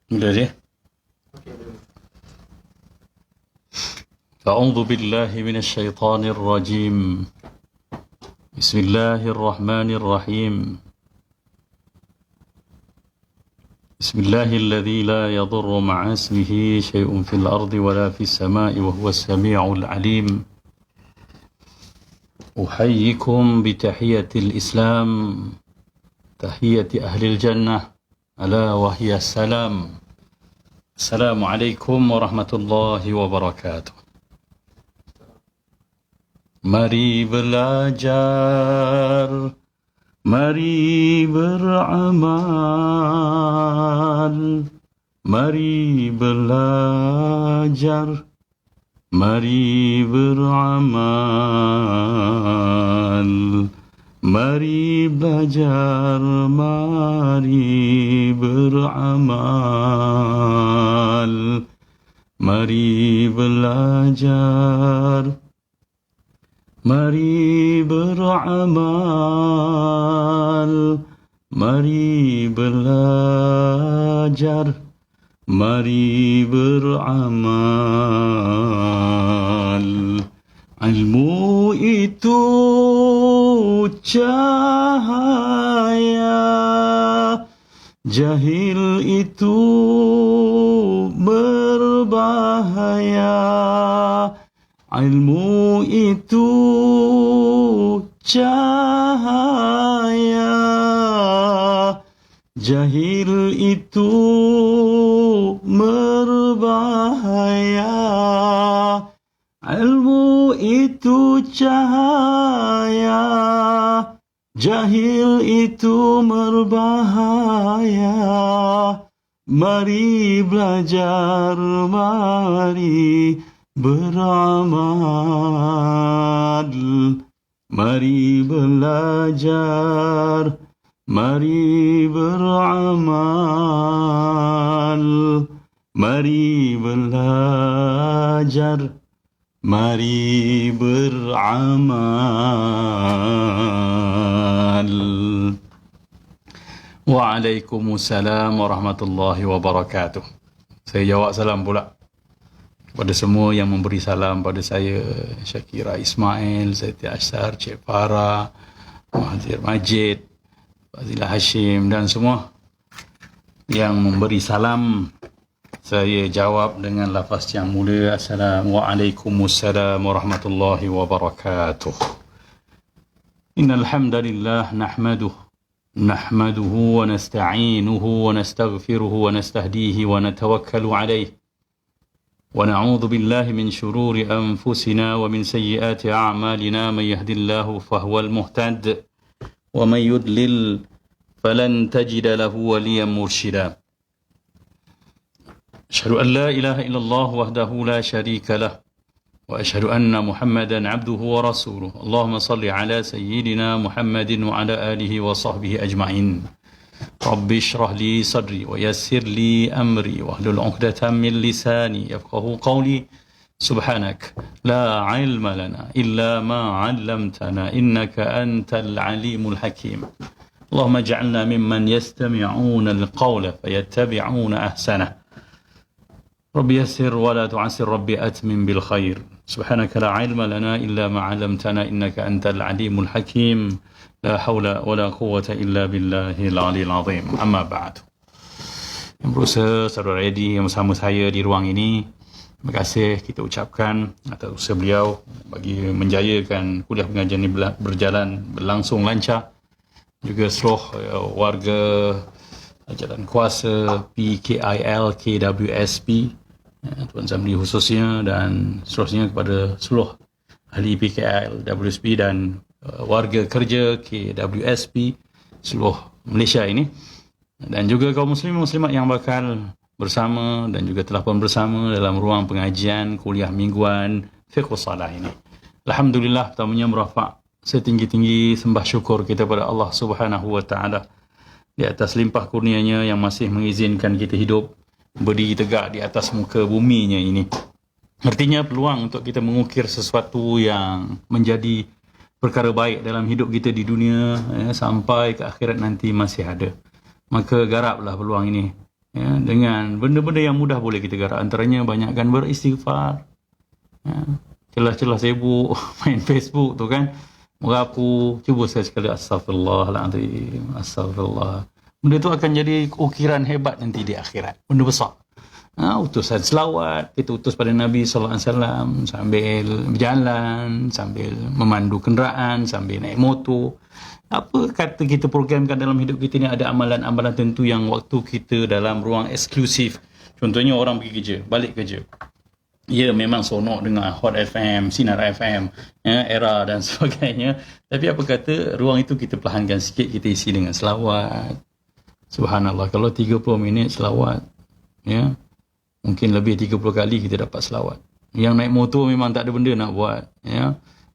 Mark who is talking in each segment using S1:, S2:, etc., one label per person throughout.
S1: Udah deh. أعوذ بالله من الشيطان الرجيم بسم الله الرحمن الرحيم بسم الله الذي لا يضر مع اسمه شيء في الأرض ولا في السماء وهو السميع العليم أحييكم بتحية الإسلام تحية أهل الجنة ألا وهي السلام السلام عليكم ورحمة الله وبركاته. Mari belajar, mari beramal, mari belajar, mari beramal, mari belajar, mari beramal, mari belajar, mari beramal, mari belajar, mari beramal. Ilmu itu cahaya, jahil itu berbahaya. Ilmu itu cahaya, jahil itu berbahaya. Ilmu itu cahaya, jahil itu berbahaya. Mari belajar, mari beramal, mari belajar, mari beramal, mari belajar, mari beramal. Waalaikumsalam warahmatullahi wabarakatuh. Saya jawab salam pula kepada semua yang memberi salam pada saya, Syakira Ismail, Zaiti Ashar, Cik Farah, Mahathir Majid, Fazilah Hashim dan semua yang memberi salam. Saya jawab dengan lafaz yang mulia. Assalamualaikum warahmatullahi wabarakatuh. Innal hamdalillah nahmaduhu wa nasta'inuhu wa nastaghfiruhu wa nastahdihi wa natawakkalu alayhi. ونعوذ بالله من شرور أنفسنا ومن سيئات أعمالنا من يهد الله فهو المهتد ومن يضلل فلن تجد له وليا مرشدا. أشهد أن لا إله إلا الله وحده لا شريك له وأشهد أن محمدا عبده ورسوله. اللهم صل على سيدنا محمد وعلى آله وصحبه أجمعين. رب اشرح لي صدري ويسر لي أمري واحلل عقدة من لساني يفقهوا قولي. سبحانك لا علم لنا إلا ما علمتنا إنك أنت العليم الحكيم. اللهم اجعلنا ممن يستمعون القول فيتبعون أحسنه. رب يسر ولا تعسر، ربي أتمم بالخير. سبحانك لا علم لنا إلا ما علمتنا إنك أنت العليم الحكيم. لا حول ولا قوة إلا بالله العلي العظيم. أما بعد. Yang berusaha, saudara Edi yang bersama saya di ruang ini, terima kasih kita ucapkan atas usaha beliau bagi menjayakan kuliah pengajian ini berlangsung lancar. Juga seluruh warga Jalan Kuasa PKIL KWSP, Tuan Zamri khususnya, dan seterusnya kepada seluruh ahli PKIL WSP dan warga kerja KWSP seluruh Malaysia ini, dan juga kaum muslimin muslimat yang bakal bersama dan juga telah pun bersama dalam ruang pengajian kuliah mingguan Fiqh Salah ini. Alhamdulillah, pertamanya merafak setinggi-tinggi sembah syukur kita pada Allah Subhanahu wa taala di atas limpah kurnianya yang masih mengizinkan kita hidup berdiri tegak di atas muka buminya ini. Artinya peluang untuk kita mengukir sesuatu yang menjadi perkara baik dalam hidup kita di dunia, sampai ke akhirat nanti masih ada. Maka garaplah peluang ini, dengan benda-benda yang mudah boleh kita garap. Antaranya banyakkan beristighfar, celah-celah sibuk main Facebook tu kan, merapu, cuba sekali-sekali astagfirullahaladzim, astagfirullah. Benda tu akan jadi ukiran hebat nanti di akhirat, benda besar. Utusan selawat kita utus pada Nabi SAW sambil berjalan, sambil memandu kenderaan, sambil naik motor. Apa kata kita programkan dalam hidup kita ni, ada amalan-amalan tentu yang waktu kita dalam ruang eksklusif. Contohnya orang pergi kerja, balik kerja, ya memang sonok dengan Hot FM, Sinar FM, Era dan sebagainya. Tapi apa kata ruang itu kita perlahankan sikit, kita isi dengan selawat. Subhanallah, kalau 30 minit selawat, mungkin lebih 30 kali kita dapat selawat. Yang naik motor memang tak ada benda nak buat,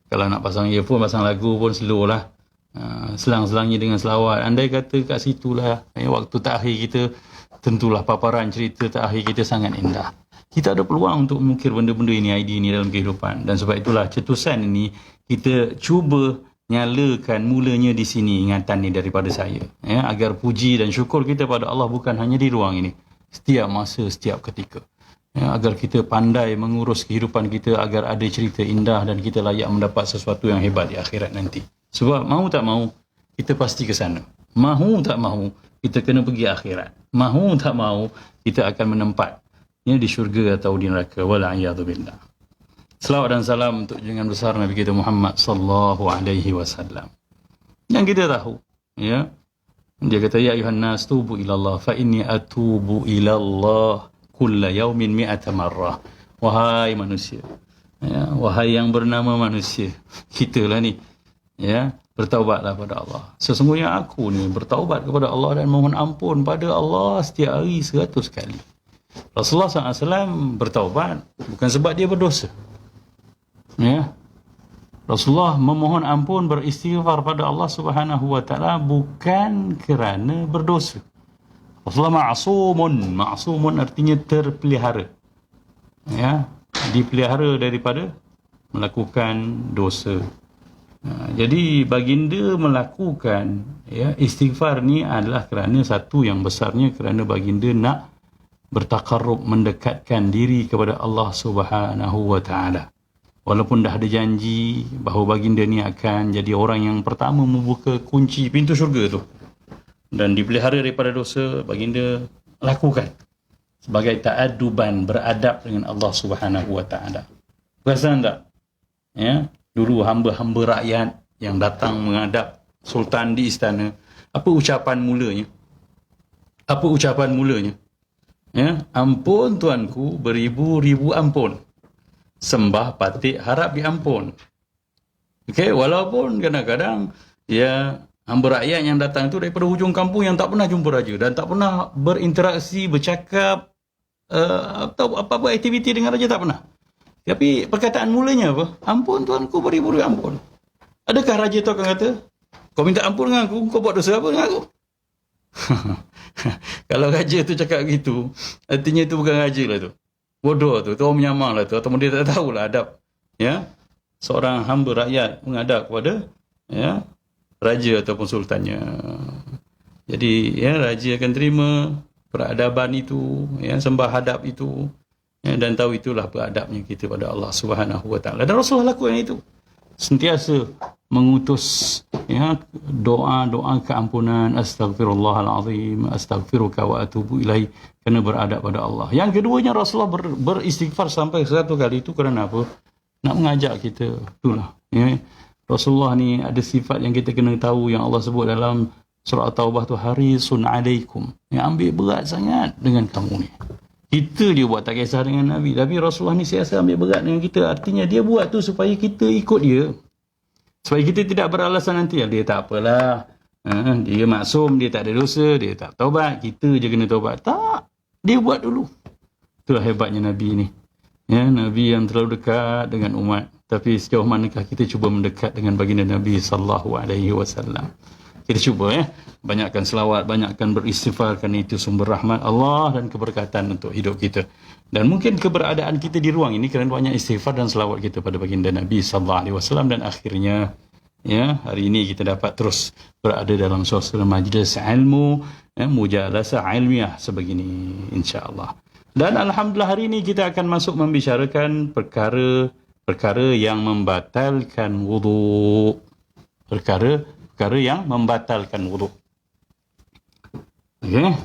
S1: kalau nak pasang earphone, pasang lagu pun slow lah. Selang-selangnya dengan selawat. Andai kata kat situlah waktu takhir kita, tentulah paparan cerita takhir kita sangat indah. Kita ada peluang untuk mengukir benda-benda ini, idea ini dalam kehidupan. Dan sebab itulah cetusan ini kita cuba nyalakan mulanya di sini, ingatan ni daripada saya, agar puji dan syukur kita pada Allah bukan hanya di ruang ini, setiap masa, setiap ketika, agar kita pandai mengurus kehidupan kita, agar ada cerita indah dan kita layak mendapat sesuatu yang hebat di akhirat nanti. Sebab mahu tak mahu kita pasti ke sana, mahu tak mahu kita kena pergi akhirat, mahu tak mahu kita akan menempat di syurga atau di neraka. Wala'iyadzubillah. Selawat dan salam untuk junjungan besar Nabi kita Muhammad sallallahu alaihi wasallam. Yang kita tahu, dia kata, ya ayuhan nas tubu ilallah fa inni atubu ilallah kulla yaumin mi'ata marrah. Wahai manusia, wahai yang bernama manusia, kita lah ni, bertaubatlah pada Allah. Sesungguhnya aku ni bertaubat kepada Allah dan mohon ampun pada Allah setiap hari 100 kali. Rasulullah SAW bertaubat bukan sebab dia berdosa. Rasulullah memohon ampun, beristighfar pada Allah Subhanahu wa taala bukan kerana berdosa. Rasulullah ma'sumun artinya terpelihara. Dipelihara daripada melakukan dosa. Jadi baginda melakukan istighfar ni adalah kerana satu yang besarnya, kerana baginda nak bertakarrub, mendekatkan diri kepada Allah Subhanahu wa taala. Walaupun dah ada janji bahawa baginda ni akan jadi orang yang pertama membuka kunci pintu syurga tu, dan dipelihara daripada dosa, baginda lakukan sebagai ta'aduban, beradab dengan Allah Subhanahu wa taala. Perasan tak? Dulu hamba-hamba rakyat yang datang menghadap sultan di istana, apa ucapan mulanya? Ampun tuanku, beribu-ribu ampun. Sembah patik harap diampun. Walaupun kadang-kadang hamba rakyat yang datang tu daripada hujung kampung yang tak pernah jumpa raja dan tak pernah berinteraksi, bercakap atau apa-apa aktiviti dengan raja, tak pernah. Tapi perkataan mulanya apa? Ampun tuanku, beribu-ribu ampun. Adakah raja tu akan kata, kau minta ampun dengan aku, kau buat dosa apa dengan aku? Kalau raja tu cakap gitu, artinya tu bukan raja lah tu. Bodoh tu orang menyamar lah tu, atau dia tak tahulah adab seorang hamba rakyat menghadap kepada raja ataupun sultannya. Jadi raja akan terima peradaban itu, sembah hadap itu, dan tahu itulah beradabnya kita pada Allah Subhanahu wa taala. Dan Rasulullah lakukan itu, sentiasa mengutus doa-doa keampunan, astaghfirullahalazim, astaghfiruka wa atubu ilaih, kerana beradab pada Allah. Yang keduanya, Rasulullah beristighfar sampai 100 kali. Itu kerana apa? Nak mengajak kita. Itulah. Rasulullah ni ada sifat yang kita kena tahu, yang Allah sebut dalam surah Taubah tu, harisun alaikum. Ambil berat sangat dengan kamu ni. Kita dia buat tak kisah dengan Nabi, tapi Rasulullah ni siasa ambil berat dengan kita. Artinya dia buat tu supaya kita ikut dia. Supaya kita tidak beralasan nanti, dia tak apalah, dia maksum, dia tak ada dosa, dia tak taubat, kita je kena taubat. Tak, dia buat dulu. Itulah hebatnya Nabi ni. Nabi yang terlalu dekat dengan umat. Tapi sejauh manakah kita cuba mendekat dengan baginda Nabi sallallahu alaihi wasallam? Kita cuba banyakkan selawat, banyakkan beristighfar, kerana itu sumber rahmat Allah dan keberkatan untuk hidup kita. Dan mungkin keberadaan kita di ruang ini kerana banyak istighfar dan selawat kita pada baginda Nabi sallallahu alaihi wasallam, dan akhirnya hari ini kita dapat terus berada dalam suasana majlis ilmu, mujalasah ilmiah sebegini, insya-Allah. Dan alhamdulillah hari ini kita akan masuk membicarakan perkara yang membatalkan wuduk. Perkara yang membatalkan wuduk.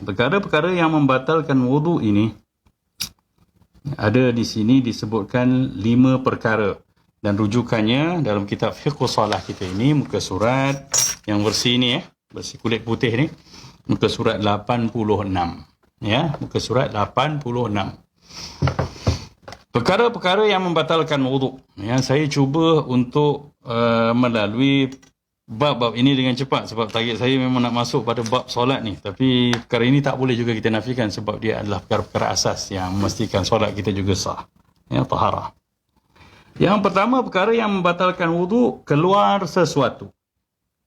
S1: Perkara-perkara yang membatalkan wuduk ini ada di sini disebutkan 5 perkara. Dan rujukannya dalam kitab Fiqh Salah kita ini, muka surat yang versi ni, versi kulit putih ni, muka surat 86. Muka surat 86. Perkara-perkara yang membatalkan wuduk. Saya cuba untuk melalui bab-bab ini dengan cepat sebab target saya memang nak masuk pada bab solat ni. Tapi perkara ini tak boleh juga kita nafikan sebab dia adalah perkara-perkara asas yang memastikan solat kita juga sah. Taharah. Yang pertama, perkara yang membatalkan wuduk, keluar sesuatu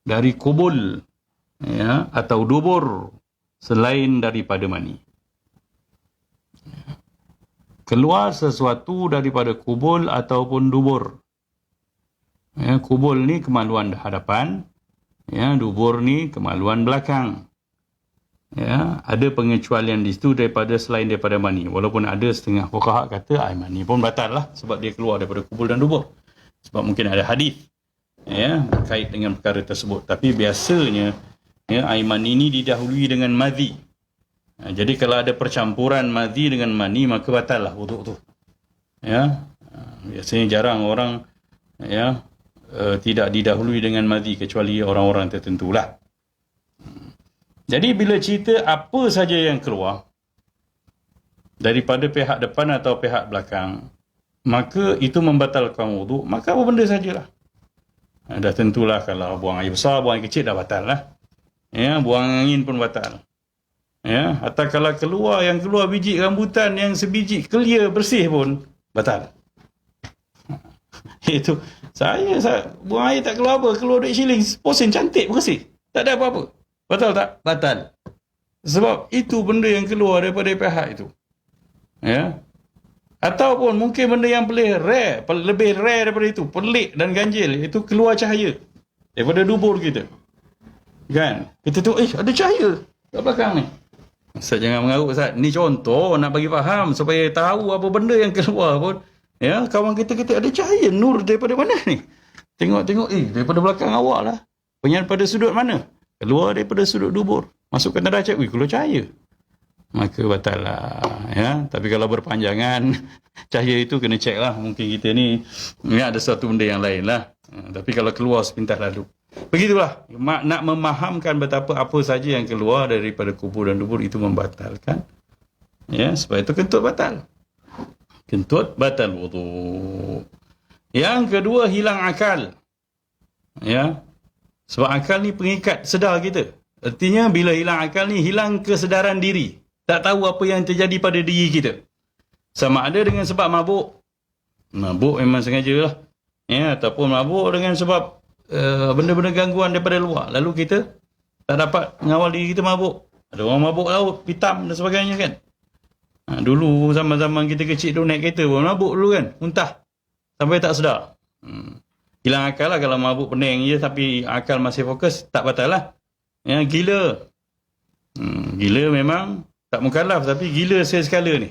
S1: dari kubul atau dubur selain daripada mani. Keluar sesuatu daripada kubul ataupun dubur. Kubul ni kemaluan hadapan, dubur ni kemaluan belakang. Ada pengecualian di situ selain daripada mani. Walaupun ada setengah fuqaha kata air mani pun batal lah sebab dia keluar daripada kubul dan dubur. Sebab mungkin ada hadis berkait dengan perkara tersebut. Tapi biasanya air mani ni didahului dengan madhi. Jadi kalau ada percampuran madhi dengan mani, maka batal lah wuduk tu. Biasanya jarang orang tidak didahului dengan madhi kecuali orang-orang tertentulah. Jadi bila cerita apa saja yang keluar daripada pihak depan atau pihak belakang, maka itu membatalkan wuduk, maka apa benda sajalah. Dah tentulah kalau buang air besar, buang air kecil dah batal lah. Buang angin pun batal. Atau kalau yang keluar biji rambutan yang sebiji clear bersih pun batal. Itu saya buang air tak keluar apa, keluar duit shilling, posen cantik bersih, tak ada apa-apa. Batal tak? Batal. Sebab itu benda yang keluar daripada pihak itu. Ataupun mungkin benda yang lebih rare daripada itu, pelik dan ganjil, itu keluar cahaya daripada dubur kita. Kan? Kita tengok, ada cahaya kat belakang ni. Ustaz jangan mengarut Ustaz. Ni contoh nak bagi faham supaya tahu apa benda yang keluar pun. Kawan kita kata ada cahaya, nur daripada mana ni? Tengok, daripada belakang awak lah. Daripada sudut mana? Keluar daripada sudut dubur. Masuk ke neraca, keluar cahaya. Maka batal lah. Tapi kalau berpanjangan, cahaya itu kena cek lah. Mungkin kita ni ada satu benda yang lain lah. Tapi kalau keluar sepintas lalu. Begitulah. Nak memahamkan betapa apa saja yang keluar daripada kubur dan dubur itu membatalkan. Sebab itu kentut batal. Kentut batal wuduk. Yang kedua, hilang akal. Sebab akal ni pengikat sedar kita. Artinya bila hilang akal ni, hilang kesedaran diri. Tak tahu apa yang terjadi pada diri kita. Sama ada dengan sebab mabuk. Mabuk memang sengaja lah. Ataupun mabuk dengan sebab benda-benda gangguan daripada luar. Lalu kita tak dapat mengawal diri kita mabuk. Ada orang mabuk laut, pitam dan sebagainya kan. Dulu zaman-zaman kita kecil tu naik kereta pun mabuk dulu kan. Muntah. Sampai tak sedar. Hilang akal lah kalau mabuk pening je tapi akal masih fokus, tak batal lah. Gila. Gila memang tak mukallaf tapi gila sekala ni.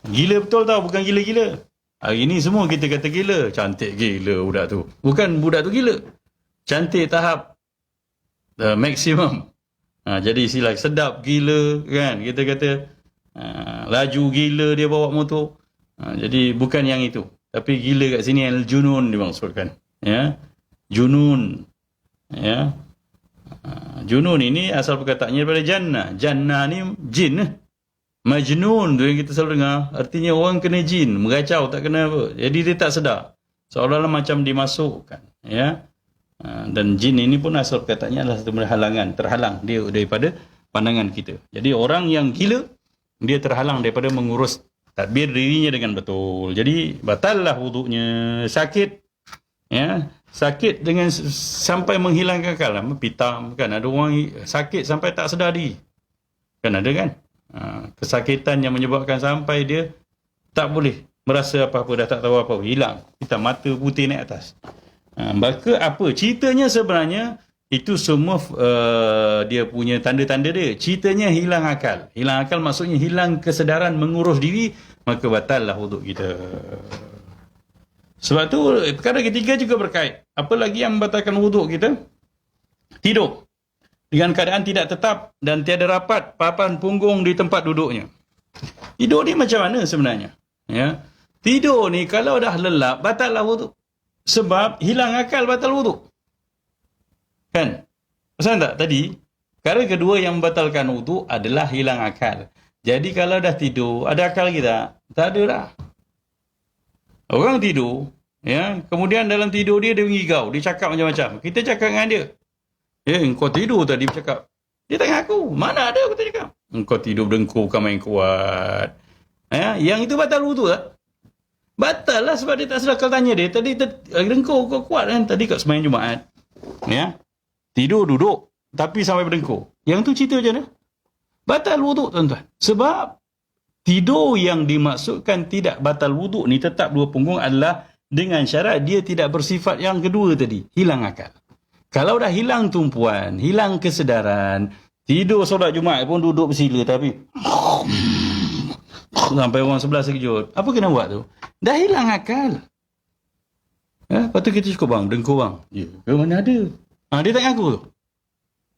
S1: Gila betul tau, bukan gila-gila. Hari ni semua kita kata gila. Cantik gila budak tu. Bukan budak tu gila. Cantik tahap maksimum. Jadi istilah sedap gila kan. Kita kata laju gila dia bawa motor. Jadi bukan yang itu. Tapi gila kat sini al-junun dimaksudkan. Junun. Junun ini asal perkataannya daripada jannah. Jannah ni jin. Majnun tu yang kita selalu dengar. Artinya orang kena jin. Meracau tak kena apa. Jadi dia tak sedar. Seolah-olah macam dimasukkan. Dan jin ini pun asal perkataannya adalah satu benda halangan. Terhalang dia daripada pandangan kita. Jadi orang yang gila, dia terhalang daripada mengurus tadbir dirinya dengan betul. Jadi batallah wuduknya. Sakit. Sakit dengan sampai menghilangkan akal, pitam kan, ada orang sakit sampai tak sedar diri. Kan ada kan? Kesakitan yang menyebabkan sampai dia tak boleh merasa apa-apa, dah tak tahu apa-apa, hilang. Pitam, mata putih naik atas. Maka apa? Ceritanya sebenarnya itu semua dia punya tanda-tanda dia. Ceritanya hilang akal. Hilang akal maksudnya hilang kesedaran mengurus diri, maka batallah wuduk kita. Sebab tu perkara ketiga juga berkait. Apa lagi yang membatalkan wuduk kita? Tidur dengan keadaan tidak tetap dan tiada rapat papan punggung di tempat duduknya. Tidur ni macam mana sebenarnya? Ya. Tidur ni kalau dah lelap, batallah wuduk. Sebab hilang akal, batal wuduk. Kan? Pasal tak tadi? Perkara kedua yang membatalkan wuduk adalah hilang akal. Jadi kalau dah tidur, ada akal lagi tak? Tak ada dah. Orang tidur, ya, kemudian dalam tidur dia mengigau, dia cakap macam-macam. Kita cakap dengan dia. Kau tidur tadi bercakap. Dia tanya aku, mana ada aku tak cakap. Kau tidur berdengkur bukan main kuat. Yang itu batal wuduk tak? Batal lah sebab dia tak sedar. Kalau tanya dia, tadi dengkur kau kuat kan? Tadi kat sembahyang Jumaat. Ya. Tidur duduk, tapi sampai berdengkur. Yang tu cerita macam mana? Batal wuduk tuan-tuan. Sebab tidur yang dimaksudkan tidak batal wuduk ni tetap dua punggung adalah dengan syarat dia tidak bersifat yang kedua tadi, hilang akal. Kalau dah hilang tumpuan, hilang kesedaran, tidur solat Jumaat pun duduk bersila tapi sampai orang sebelah sekejut. Apa kena buat tu? Dah hilang akal. Lepas tu kita cukup bang, dengkur bang. Ya, ke mana ada? Dia tanya aku tu.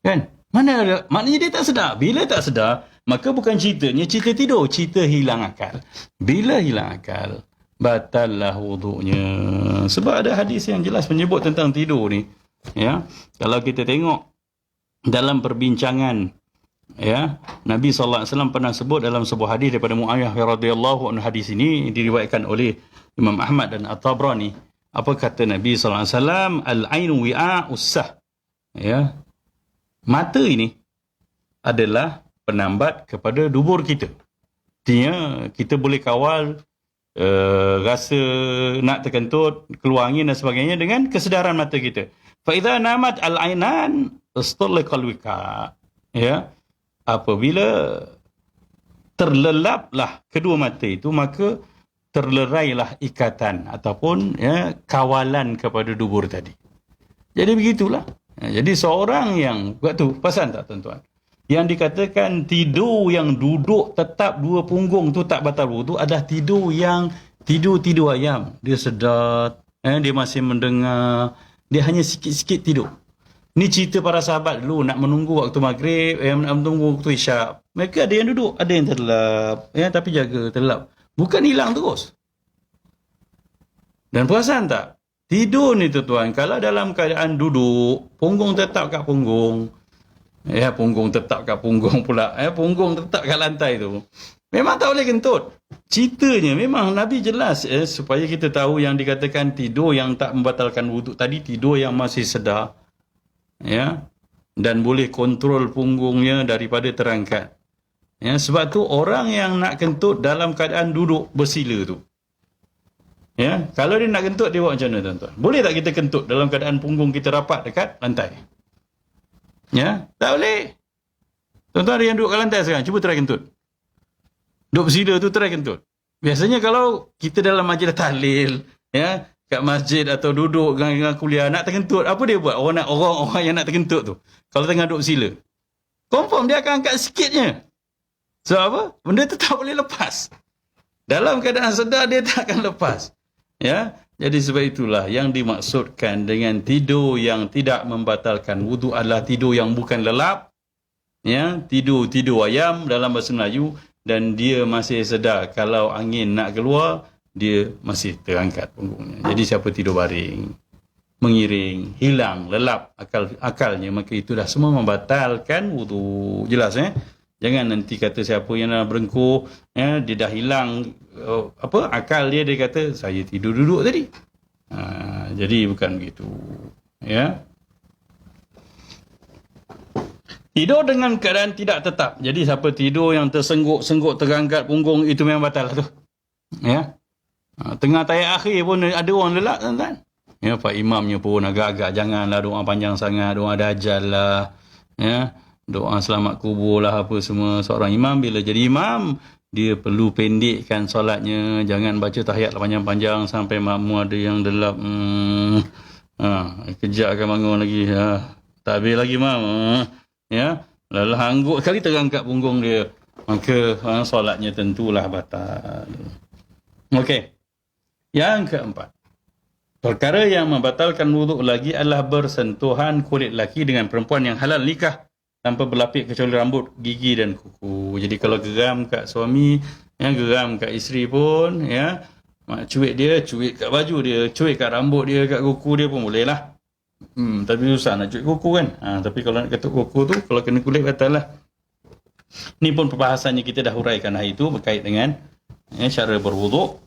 S1: Kan? Mana ada? Maknanya dia tak sedar. Bila tak sedar, maka bukan ceritanya cerita tidur, cerita hilang akal. Bila hilang akal, batallah wuduknya. Sebab ada hadis yang jelas menyebut tentang tidur ni. Ya, kalau kita tengok dalam perbincangan, ya, Nabi sallallahu alaihi wasallam pernah sebut dalam sebuah hadis daripada Muawiyah radhiyallahu anhu. Hadis ini diriwayatkan oleh Imam Ahmad dan At-Tabrani. Apa kata Nabi sallallahu alaihi wasallam? Al-ainu wi'a'us sah. Ya. Mata ini adalah penambat kepada dubur kita. Artinya kita boleh kawal rasa nak terkentut, keluar angin dan sebagainya dengan kesedaran mata kita. Fa idza namat al-ainan istallaqal wika. Ya. Apabila terlelaplah kedua mata itu, maka terlerailah ikatan ataupun ya, kawalan kepada dubur tadi. Jadi begitulah. Jadi seorang yang buat tu, perasan tak tuan-tuan? Yang dikatakan tidur yang duduk tetap dua punggung tu tak batal wuduk adalah tidur yang tidur ayam. Dia sedar, dia masih mendengar, dia hanya sikit-sikit tidur. Ni cerita para sahabat dulu nak menunggu waktu maghrib, nak menunggu waktu isyak. Mereka ada yang duduk, ada yang terlelap, tapi jaga terlelap. Bukan hilang terus. Dan perasan tak? Tidur ni tuan-tuan, kalau dalam keadaan duduk, punggung tetap kat punggung. Punggung tetap kat punggung pula. Punggung tetap kat lantai tu. Memang tak boleh kentut. Ceritanya memang Nabi jelas supaya kita tahu yang dikatakan tidur yang tak membatalkan wuduk tadi, tidur yang masih sedar. Ya. Dan boleh kontrol punggungnya daripada terangkat. Ya, sebab tu orang yang nak kentut dalam keadaan duduk bersila tu. Ya, kalau dia nak kentut dia buat macam mana tuan-tuan? Boleh tak kita kentut dalam keadaan punggung kita rapat dekat lantai? Ya, tak boleh. Tuan-tuan ada yang duduk kat lantai sekarang, cuba try kentut. Duduk bersila tu try kentut. Biasanya kalau kita dalam majlis tahlil, ya, kat masjid atau duduk dengan kuliah nak terkentut, apa dia buat? Orang yang nak terkentut tu, kalau tengah duduk bersila, confirm dia akan angkat sikitnya. Sebab apa? Benda tu tak boleh lepas. Dalam keadaan sedar dia tak akan lepas. Ya, jadi sebab itulah yang dimaksudkan dengan tidur yang tidak membatalkan wuduk adalah tidur yang bukan lelap. Ya, tidur ayam dalam bahasa Melayu, dan dia masih sedar kalau angin nak keluar, dia masih terangkat punggungnya. Jadi siapa tidur baring, mengiring, hilang, lelap akalnya, maka itu dah semua membatalkan wuduk. Jelas Jangan nanti kata siapa yang nak berengkur, dia dah hilang akal dia kata saya tidur duduk tadi. Jadi bukan begitu. Ya. Tidur dengan keadaan tidak tetap. Jadi siapa tidur yang tersengguk terangkat punggung, itu memang batal lah tu. Ya. Tengah tayat akhir pun ada orang lelak tuan-tuan. Ya, Pak Imamnya pun agak-agak janganlah doa panjang sangat, doa dajal lah. Ya, doa selamat kubur lah apa semua. Seorang imam bila jadi imam, dia perlu pendekkan solatnya. Jangan baca tahiyat panjang-panjang sampai makmum ada yang delap. Kejap akan bangun lagi. Tak habis lagi mam. Ya, lalu hangguk kali terangkat punggung dia. Maka solatnya tentulah batal. Okey. Yang keempat. Perkara yang membatalkan wuduk lagi adalah bersentuhan kulit lelaki dengan perempuan yang halal nikah tanpa berlapik kecuali rambut, gigi dan kuku. Jadi kalau geram kat suami, geram kat isteri pun, cuik dia, cuik kat baju dia, cuik kat rambut dia, kat kuku dia pun boleh lah. Tapi susah nak cuik kuku kan. Tapi kalau nak ketuk kuku tu, kalau kena kulit batal lah. Ni pun perbahasannya kita dah huraikan hari itu berkait dengan cara berwuduk.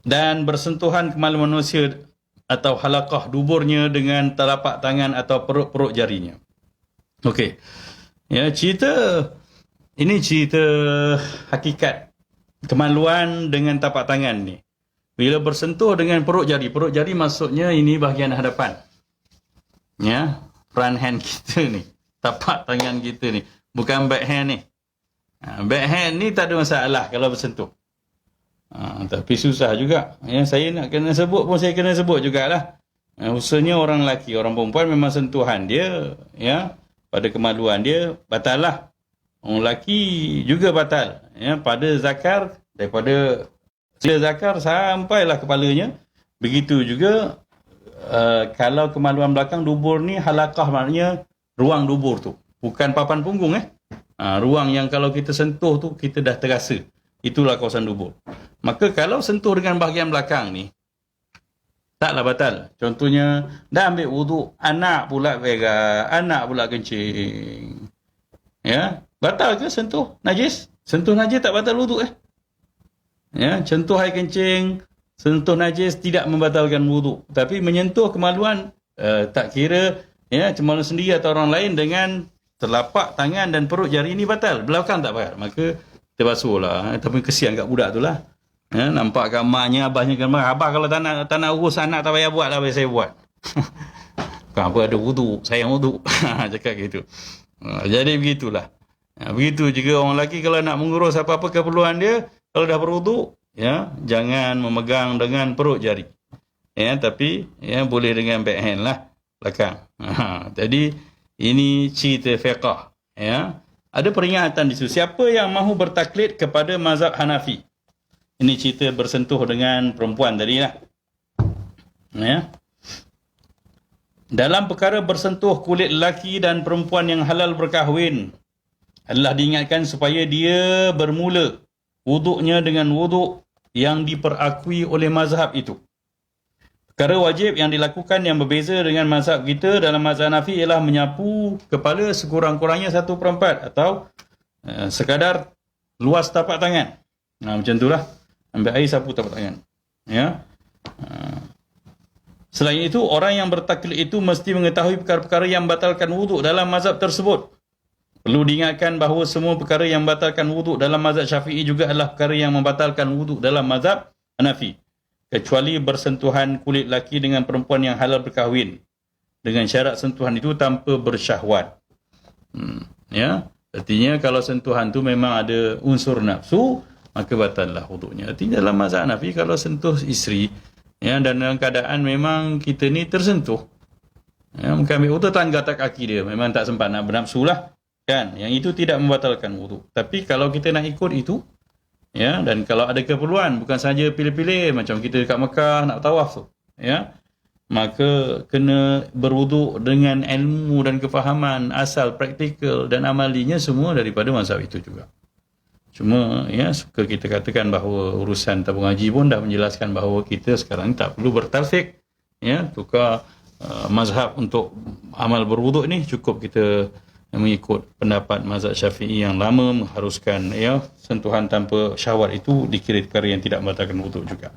S1: Dan bersentuhan kemaluan manusia atau halaqah duburnya dengan telapak tangan atau perut-perut jarinya. Okey. Ya, ini cerita hakikat kemaluan dengan tapak tangan ni. Bila bersentuh dengan perut jari maksudnya ini bahagian hadapan. Ya, front hand kita ni, tapak tangan kita ni, bukan back hand ni. Back hand ni tak ada masalah kalau bersentuh. Tapi susah juga. Saya nak kena sebut pun saya kena sebut jugalah. Khususnya orang lelaki, orang perempuan memang sentuhan dia, pada kemaluan dia batal lah. Orang lelaki juga batal. Pada zakar, daripada sila zakar sampailah kepalanya. Begitu juga kalau kemaluan belakang dubur ni halaqah maknanya ruang dubur tu. Bukan papan punggung ruang yang kalau kita sentuh tu kita dah terasa. Itulah kawasan dubur. Maka kalau sentuh dengan bahagian belakang ni, taklah batal. Contohnya, dah ambil wuduk, anak pula berak, anak pula kencing. Batal ke sentuh najis? Sentuh najis tak batal wuduk sentuh air kencing, sentuh najis tidak membatalkan wuduk. Tapi menyentuh kemaluan, tak kira cemalu sendiri atau orang lain dengan telapak tangan dan perut jari ni batal. Belakang tak batal. Maka kita basuh lah. Tapi kesian kat budak tu lah. Nampak kat maknya, abahnya kan marah. Abah kalau tak nak urus anak tak payah buat lah, biar saya buat. Bukan apa, ada wuduk, sayang wuduk. Cakap gitu. Jadi begitulah. Begitu juga orang lelaki kalau nak mengurus apa-apa keperluan dia, kalau dah berwuduk, jangan memegang dengan perut jari. Tapi boleh dengan back hand lah, belakang. Jadi ini cerita fiqah. Ada peringatan di situ. Siapa yang mahu bertaklid kepada mazhab Hanafi? Ini cerita bersentuh dengan perempuan tadi lah. Dalam perkara bersentuh kulit lelaki dan perempuan yang halal berkahwin, adalah diingatkan supaya dia bermula wuduknya dengan wuduk yang diperakui oleh mazhab itu. Perkara wajib yang dilakukan yang berbeza dengan mazhab kita dalam mazhab Hanafi ialah menyapu kepala sekurang-kurangnya 1/4 atau sekadar luas tapak tangan. Macam itulah. Ambil air sapu tapak tangan. Selain itu, orang yang bertaklid itu mesti mengetahui perkara-perkara yang membatalkan wuduk dalam mazhab tersebut. Perlu diingatkan bahawa semua perkara yang membatalkan wuduk dalam mazhab Syafi'i juga adalah perkara yang membatalkan wuduk dalam mazhab Hanafi. Kecuali bersentuhan kulit lelaki dengan perempuan yang halal berkahwin. Dengan syarat sentuhan itu tanpa bersyahwat. Artinya kalau sentuhan tu memang ada unsur nafsu, maka batallah wuduknya. Artinya dalam mazhab Hanafi kalau sentuh isteri, dan dalam keadaan memang kita ni tersentuh, mungkin ambil wuduk tangga tak kaki dia, memang tak sempat nak bernafsu lah. Kan? Yang itu tidak membatalkan wuduk. Tapi kalau kita nak ikut itu, dan kalau ada keperluan, bukan saja pilih-pilih macam kita dekat Mekah nak tawaf tu, maka kena berwuduk dengan ilmu dan kefahaman asal praktikal dan amalinya semua daripada mazhab itu juga. Cuma suka kita katakan bahawa urusan tabung haji pun dah menjelaskan bahawa kita sekarang tak perlu bertalfiq, tukar mazhab untuk amal berwuduk ni, cukup kita mengikut pendapat mazhab Syafi'i yang lama mengharuskan sentuhan tanpa syahwat itu dikira perkara yang tidak membatalkan wuduk juga.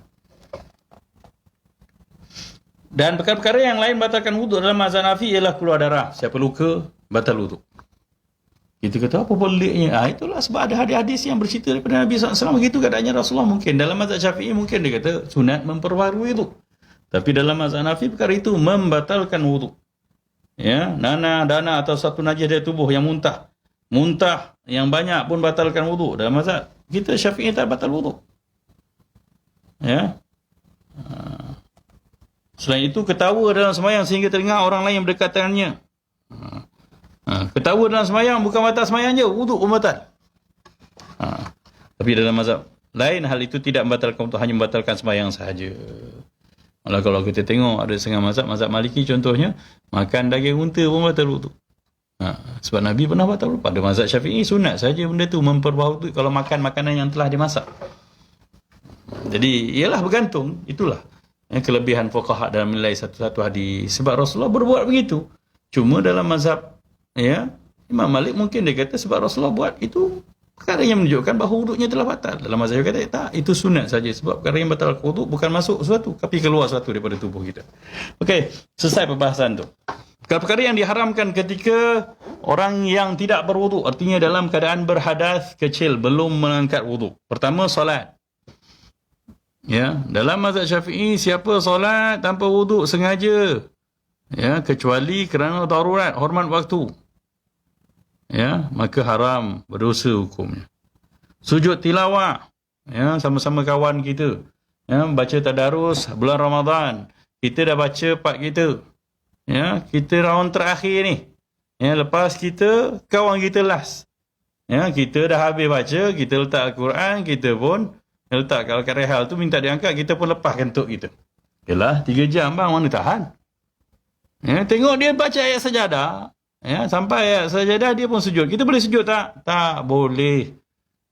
S1: Dan perkara-perkara yang lain membatalkan wuduk dalam mazhab Hanafi ialah keluar darah. Siapa luka, batal wuduk. Kita kata apa peliknya? Itulah sebab ada hadis-hadis yang bercerita daripada Nabi SAW. Begitu keadaannya Rasulullah mungkin. Dalam mazhab Syafi'i mungkin dia kata sunat memperbarui itu. Tapi dalam mazhab Hanafi perkara itu membatalkan wuduk. Ya, dana atau satu najis dari tubuh yang muntah yang banyak pun batalkan wuduk. Dalam mazhab kita Syafi'i tak batal wuduk. Ya. Selain itu, ketawa dalam sembahyang sehingga telinga orang lain yang berdekatannya. Ketawa dalam sembahyang bukan batal sembahyang je, wuduk pun batal. Tapi dalam mazhab lain, hal itu tidak membatalkan untuk hanya membatalkan sembahyang sahaja. Malah kalau kita tengok ada setengah mazhab Maliki contohnya, makan daging unta pun batal wuduk. Sebab Nabi pernah batal wuduk. Pada mazhab Syafi'i sunat saja benda tu, memperbaharui kalau makan makanan yang telah dimasak. Jadi ialah bergantung, itulah kelebihan fuqaha dalam menilai satu-satu hadis. Sebab Rasulullah berbuat begitu. Cuma dalam mazhab Imam Malik mungkin dia kata sebab Rasulullah buat itu perkara yang menunjukkan bahawa wuduknya telah batal. Dalam mazhab dia kata tak, itu sunat saja. Sebab perkara yang batal wuduk bukan masuk sesuatu, tapi keluar sesuatu daripada tubuh kita. Okey, selesai perbahasan tu. Perkara yang diharamkan ketika orang yang tidak berwuduk, artinya dalam keadaan berhadas kecil, belum mengangkat wuduk. Pertama, solat. Ya, dalam mazhab Syafi'i, siapa solat tanpa wuduk sengaja, ya, kecuali kerana darurat, hormat waktu, ya, maka haram, berdosa hukumnya. Sujud tilawah, ya, sama-sama kawan kita, ya, baca tadarus bulan Ramadan, kita dah baca part kita, ya, kita round terakhir ni, ya, lepas kita kawan kita last, ya, kita dah habis baca, kita letak Al-Quran, kita pun letak kalau kat rehal tu minta diangkat, kita pun lepaskan tok kita. Yalah, 3 jam bang, mana tahan. Ya, tengok dia baca ayat sajadah, ya, sampai ayat sajadah dia pun sujud. Kita boleh sujud tak? Tak boleh.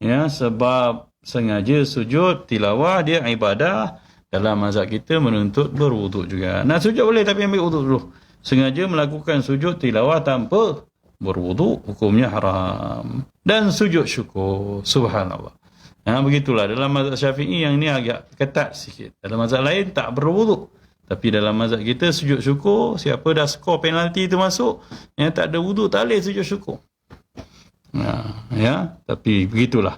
S1: Ya, sebab sengaja sujud tilawah dia ibadah. Dalam mazhab kita menuntut berwuduk juga. Nak sujud boleh tapi ambil wuduk dulu. Sengaja melakukan sujud tilawah tanpa berwuduk, hukumnya haram. Dan sujud syukur, subhanallah. Begitulah dalam mazhab Syafi'i yang ini agak ketat sikit. Dalam mazhab lain tak berwuduk. Tapi dalam mazhab kita sujud syukur, siapa dah skor penalti tu masuk, yang tak ada wuduk tak boleh sujud syukur. Ya, tapi begitulah.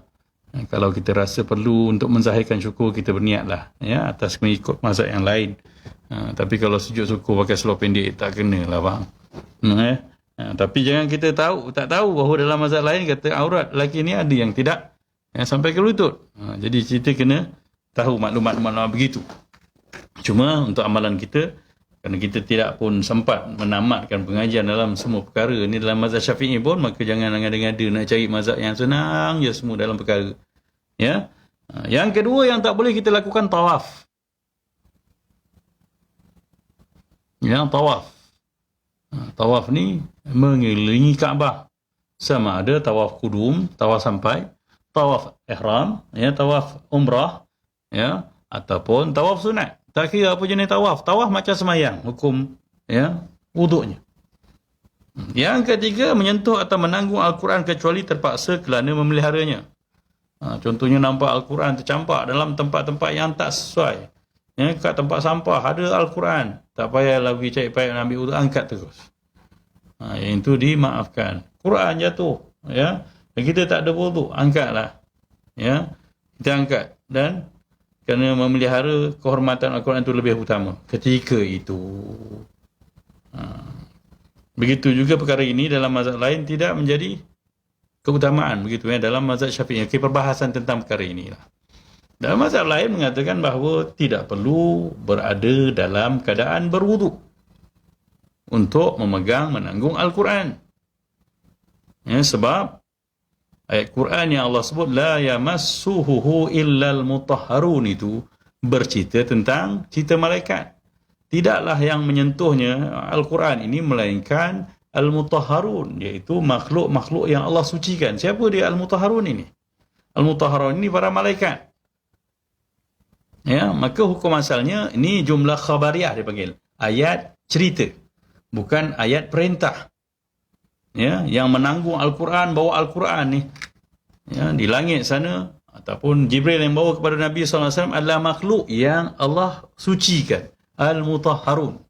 S1: Kalau kita rasa perlu untuk menzahirkan syukur, kita berniatlah, ya, atas mengikut mazhab yang lain. Tapi kalau sujud syukur pakai seluar pendek tak kenalah bang. Tapi jangan kita tak tahu bahawa dalam mazhab lain kata aurat lelaki ni ada yang tidak, sampai ke lutut. Jadi kita kena tahu maklumat-maklumat begitu. Cuma untuk amalan kita, kerana kita tidak pun sempat menamatkan pengajian dalam semua perkara ni dalam mazhab Syafi'i pun, maka jangan ngada-ngada nak cari mazhab yang senang je semua dalam perkara. Ya. Yang kedua yang tak boleh kita lakukan tawaf. Yang tawaf. Tawaf ni mengelilingi Kaabah. Sama ada tawaf kudum, tawaf sampai, tawaf ihram, ya, tawaf umrah, ya, ataupun tawaf sunat. Tak kira apa jenis tawaf. Tawaf macam semayang, hukum, ya, wuduknya. Yang ketiga, menyentuh atau menanggung Al-Quran kecuali terpaksa kerana memeliharanya. Contohnya nampak Al-Quran tercampak dalam tempat-tempat yang tak sesuai. Ya, kat tempat sampah ada Al-Quran. Tak payahlah pergi cari payah nak ambil wuduk, angkat terus. Yang itu dimaafkan. Quran jatuh, ya. Dan kita tak ada wuduk, angkatlah. Ya, kita angkat. Dan kerana memelihara kehormatan Al-Quran itu lebih utama ketika itu. Begitu juga perkara ini dalam mazhab lain tidak menjadi keutamaan, begitu ya, dalam mazhab Syafi'i. Perbahasan tentang perkara inilah. Dalam mazhab lain mengatakan bahawa tidak perlu berada dalam keadaan berwuduk untuk memegang menanggung Al-Quran. Ya, sebab ayat Quran yang Allah sebut la yamassuhu illal mutahharun itu bercerita tentang cerita malaikat. Tidaklah yang menyentuhnya Al-Quran ini melainkan al-mutahharun, iaitu makhluk-makhluk yang Allah sucikan. Siapa dia al-mutahharun ini? Al-mutahharun ini para malaikat. Ya, maka hukum asalnya ini jumlah khabariyah dipanggil. Ayat cerita, bukan ayat perintah. Ya, yang menanggung Al-Quran, bawa Al-Quran ni, ya, di langit sana, ataupun Jibril yang bawa kepada Nabi SAW adalah makhluk yang Allah sucikan. Al-mutahharun.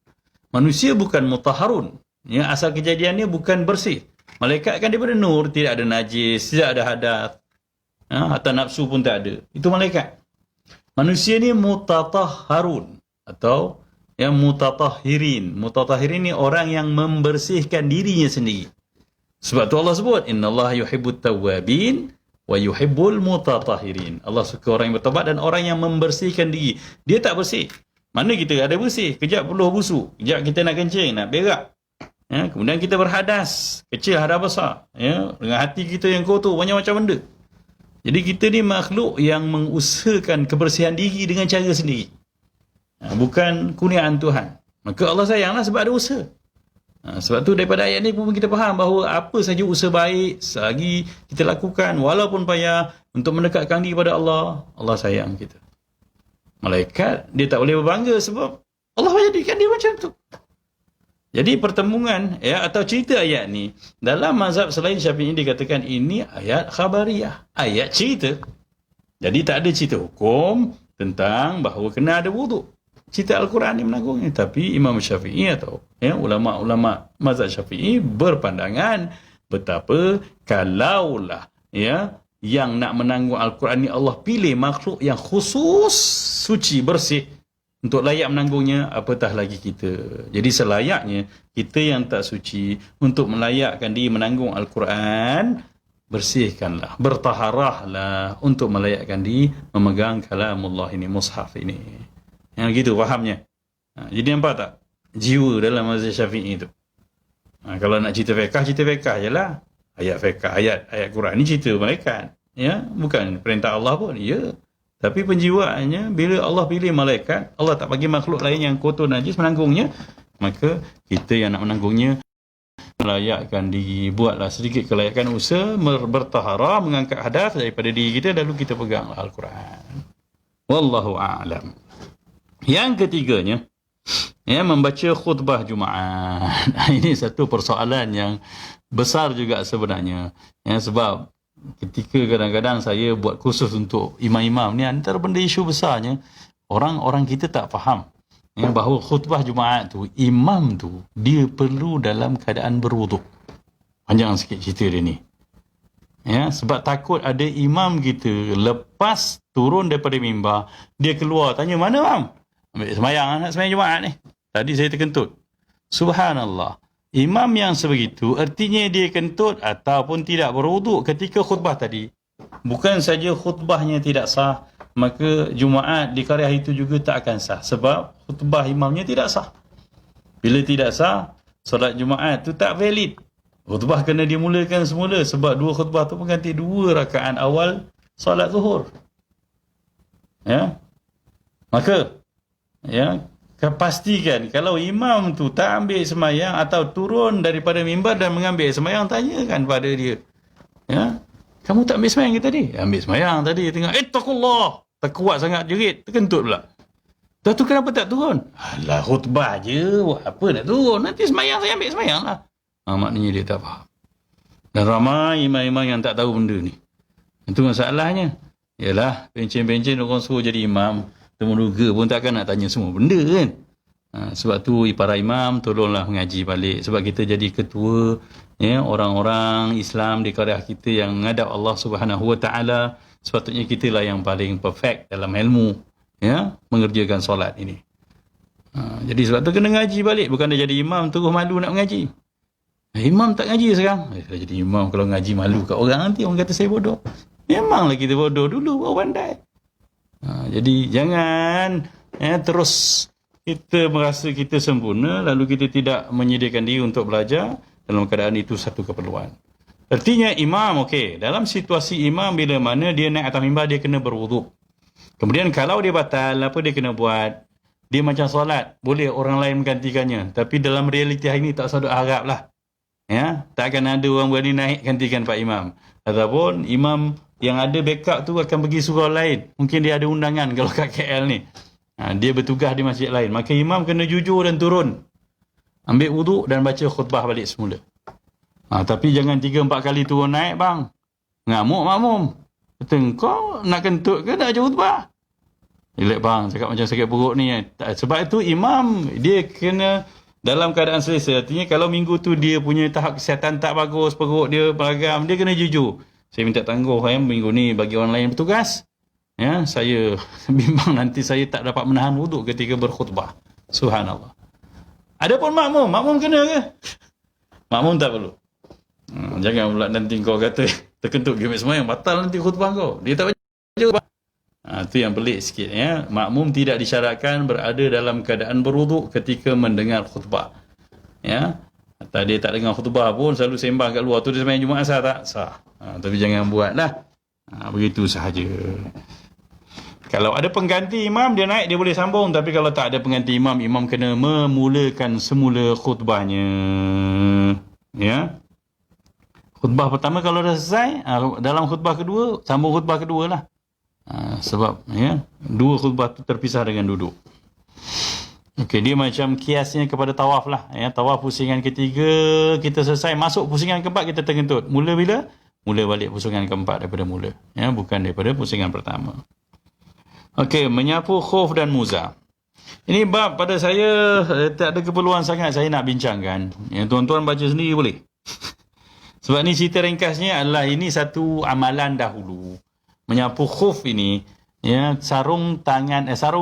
S1: Manusia bukan mutahharun. Ya, asal kejadiannya bukan bersih. Malaikat kan daripada nur, tidak ada najis, tidak ada hadas. Ya, hatta nafsu pun tak ada. Itu malaikat. Manusia ni mutatahharun, atau yang mutatahhirin. Mutatahhirin ni orang yang membersihkan dirinya sendiri. Sebab tu Allah sebut, innallaha yuhibbut tawwabin wa yuhibbul mutatahhirin. Allah suka orang yang bertaubat dan orang yang membersihkan diri. Dia tak bersih. Mana kita ada bersih? Kejap peluh busuk, kejap kita nak kencing, nak berak. Ya, kemudian kita berhadas, kecil hadas besar. Ya, dengan hati kita yang kotor, banyak macam benda. Jadi kita ni makhluk yang mengusahakan kebersihan diri dengan cara sendiri. Bukan kurniaan Tuhan. Maka Allah sayanglah sebab ada usaha. Sebab tu daripada ayat ni pun kita faham bahawa apa saja usaha baik selagi kita lakukan walaupun payah untuk mendekatkan diri kepada Allah, Allah sayang kita. Malaikat dia tak boleh berbangga sebab Allah jadikan dia macam tu. Jadi pertemuan atau cerita ayat ni dalam mazhab selain Syafi'i dikatakan ini ayat khabariyah, ayat cerita. Jadi tak ada cerita hukum tentang bahawa kena ada wuduk. Cerita Al-Quran ni menanggungnya. Tapi Imam Syafi'i atau ulama-ulama mazhab Syafi'i berpandangan betapa kalaulah yang nak menanggung Al-Quran ni Allah pilih makhluk yang khusus suci bersih untuk layak menanggungnya, apatah lagi kita. Jadi selayaknya kita yang tak suci untuk melayakkan diri menanggung Al-Quran, bersihkanlah, bertaharahlah untuk melayakkan diri memegang kalamullah ini, mushaf ini. Yang gitu fahamnya. Jadi nampak tak jiwa dalam mazhab Syafi'i itu? Kalau nak cerita fiqh je lah. Ayat fiqh, ayat Quran ni cerita malaikat. Ya, bukan perintah Allah pun. Ya. Tapi penjiwaannya, bila Allah pilih malaikat, Allah tak bagi makhluk lain yang kotor najis menanggungnya, maka kita yang nak menanggungnya, melayakkan diri, buatlah sedikit kelayakan usaha, bertaharah, mengangkat hadas daripada diri kita, lalu kita peganglah Al-Quran. Wallahu a'lam. Yang ketiganya, membaca khutbah Jumaat. Ini satu persoalan yang besar juga sebenarnya. Sebab ketika kadang-kadang saya buat kursus untuk imam-imam ni, antara benda isu besarnya orang-orang kita tak faham bahawa khutbah Jumaat tu, imam tu dia perlu dalam keadaan berwuduk. Panjang sikit cerita dia ni. Sebab takut ada imam kita lepas turun daripada mimbar, dia keluar tanya, mana mam? Ambil semayang, nak semayang Jumaat ni. Tadi saya terkentut. Subhanallah. Imam yang sebegitu, artinya dia kentut ataupun tidak berwuduk ketika khutbah tadi. Bukan saja khutbahnya tidak sah, maka Jumaat di hari itu juga tak akan sah. Sebab khutbah imamnya tidak sah. Bila tidak sah, solat Jumaat tu tak valid. Khutbah kena dimulakan semula sebab dua khutbah tu mengganti 2 rakaat awal solat zuhur. Maka, pastikan kalau imam tu tak ambil semayang atau turun daripada mimbar dan mengambil semayang, tanyakan pada dia. Kamu tak ambil semayang ke tadi? Ambil semayang tadi. Tengok, taqullah. Terkuat sangat jerit. Terkentut pula. Tu kenapa tak turun? Alah, khutbah je. Apa nak turun? Nanti semayang saya ambil semayang lah. Maknanya dia tak faham. Dan ramai imam-imam yang tak tahu benda ni. Itu masalahnya. Yalah, pencen-pencen orang suruh jadi imam. Temuduga pun takkan nak tanya semua benda kan. Sebab tu para imam tolonglah mengaji balik. Sebab kita jadi ketua orang-orang Islam di qaryah kita yang menghadap Allah Subhanahu Wa Taala. Sepatutnya kitalah yang paling perfect dalam ilmu mengerjakan solat ini. Jadi sebab tu kena ngaji balik. Bukan dia jadi imam terus malu nak mengaji. Imam tak ngaji sekarang. Saya jadi imam kalau ngaji malu kat orang, nanti orang kata saya bodoh. Memanglah kita bodoh dulu baru pandai. Jadi jangan terus kita merasa kita sempurna lalu kita tidak menyediakan diri untuk belajar. Dalam keadaan itu satu keperluan. Artinya imam, dalam situasi imam bila mana dia naik atas mimbar, dia kena berwuduk. Kemudian kalau dia batal, apa dia kena buat? Dia macam solat, boleh orang lain menggantikannya. Tapi dalam realiti hari ini tak sadut harap lah. Tak akan ada orang berani naik gantikan Pak Imam. Ataupun imam yang ada backup tu akan pergi surau lain. Mungkin dia ada undangan kalau kat KL ni. Dia bertugas di masjid lain. Maka imam kena jujur dan turun. Ambil wuduk dan baca khutbah balik semula. Tapi jangan 3-4 kali turun naik bang. Ngamuk makmum. Kata kau nak kentut ke nak baca khutbah? Relax bang, cakap macam sakit perut ni. Sebab itu imam dia kena dalam keadaan selesa. Artinya kalau minggu tu dia punya tahap kesihatan tak bagus, perut dia beragam, dia kena jujur. Saya minta tangguh minggu ni bagi orang lain bertugas. Saya bimbang nanti saya tak dapat menahan wuduk ketika berkhutbah. Subhanallah. Adapun makmum kena ke? Makmum tak perlu. Jangan pula nanti kau kata terkentut gemet sembahyang, batal nanti khutbah kau. Dia tak baca. Itu yang pelik sikit ya. Makmum tidak disyaratkan berada dalam keadaan berwuduk ketika mendengar khutbah. Ya. Atau dia tak dengar khutbah pun selalu sembang kat luar tu, dia sembahyang Jumaat sah tak? Sah. Tapi jangan buatlah. Begitu sahaja. Kalau ada pengganti imam, dia naik, dia boleh sambung. Tapi kalau tak ada pengganti imam, imam kena memulakan semula khutbahnya. Ya. Khutbah pertama kalau dah selesai, dalam khutbah kedua, sambung khutbah kedua lah. Sebab ya, dua khutbah tu terpisah dengan duduk. Okey, dia macam kiasnya kepada tawaf lah. Ya, tawaf pusingan ketiga, kita selesai, masuk pusingan keempat, kita terkentut. Mula bila? Mula balik pusingan keempat daripada mula. Ya, bukan daripada pusingan pertama. Okey, menyapu khuf dan muza. Ini bab pada saya tak ada keperluan sangat saya nak bincangkan. Ya, tuan-tuan baca sendiri boleh. Sebab ni cerita ringkasnya adalah ini satu amalan dahulu. Menyapu khuf ini, ya, sarung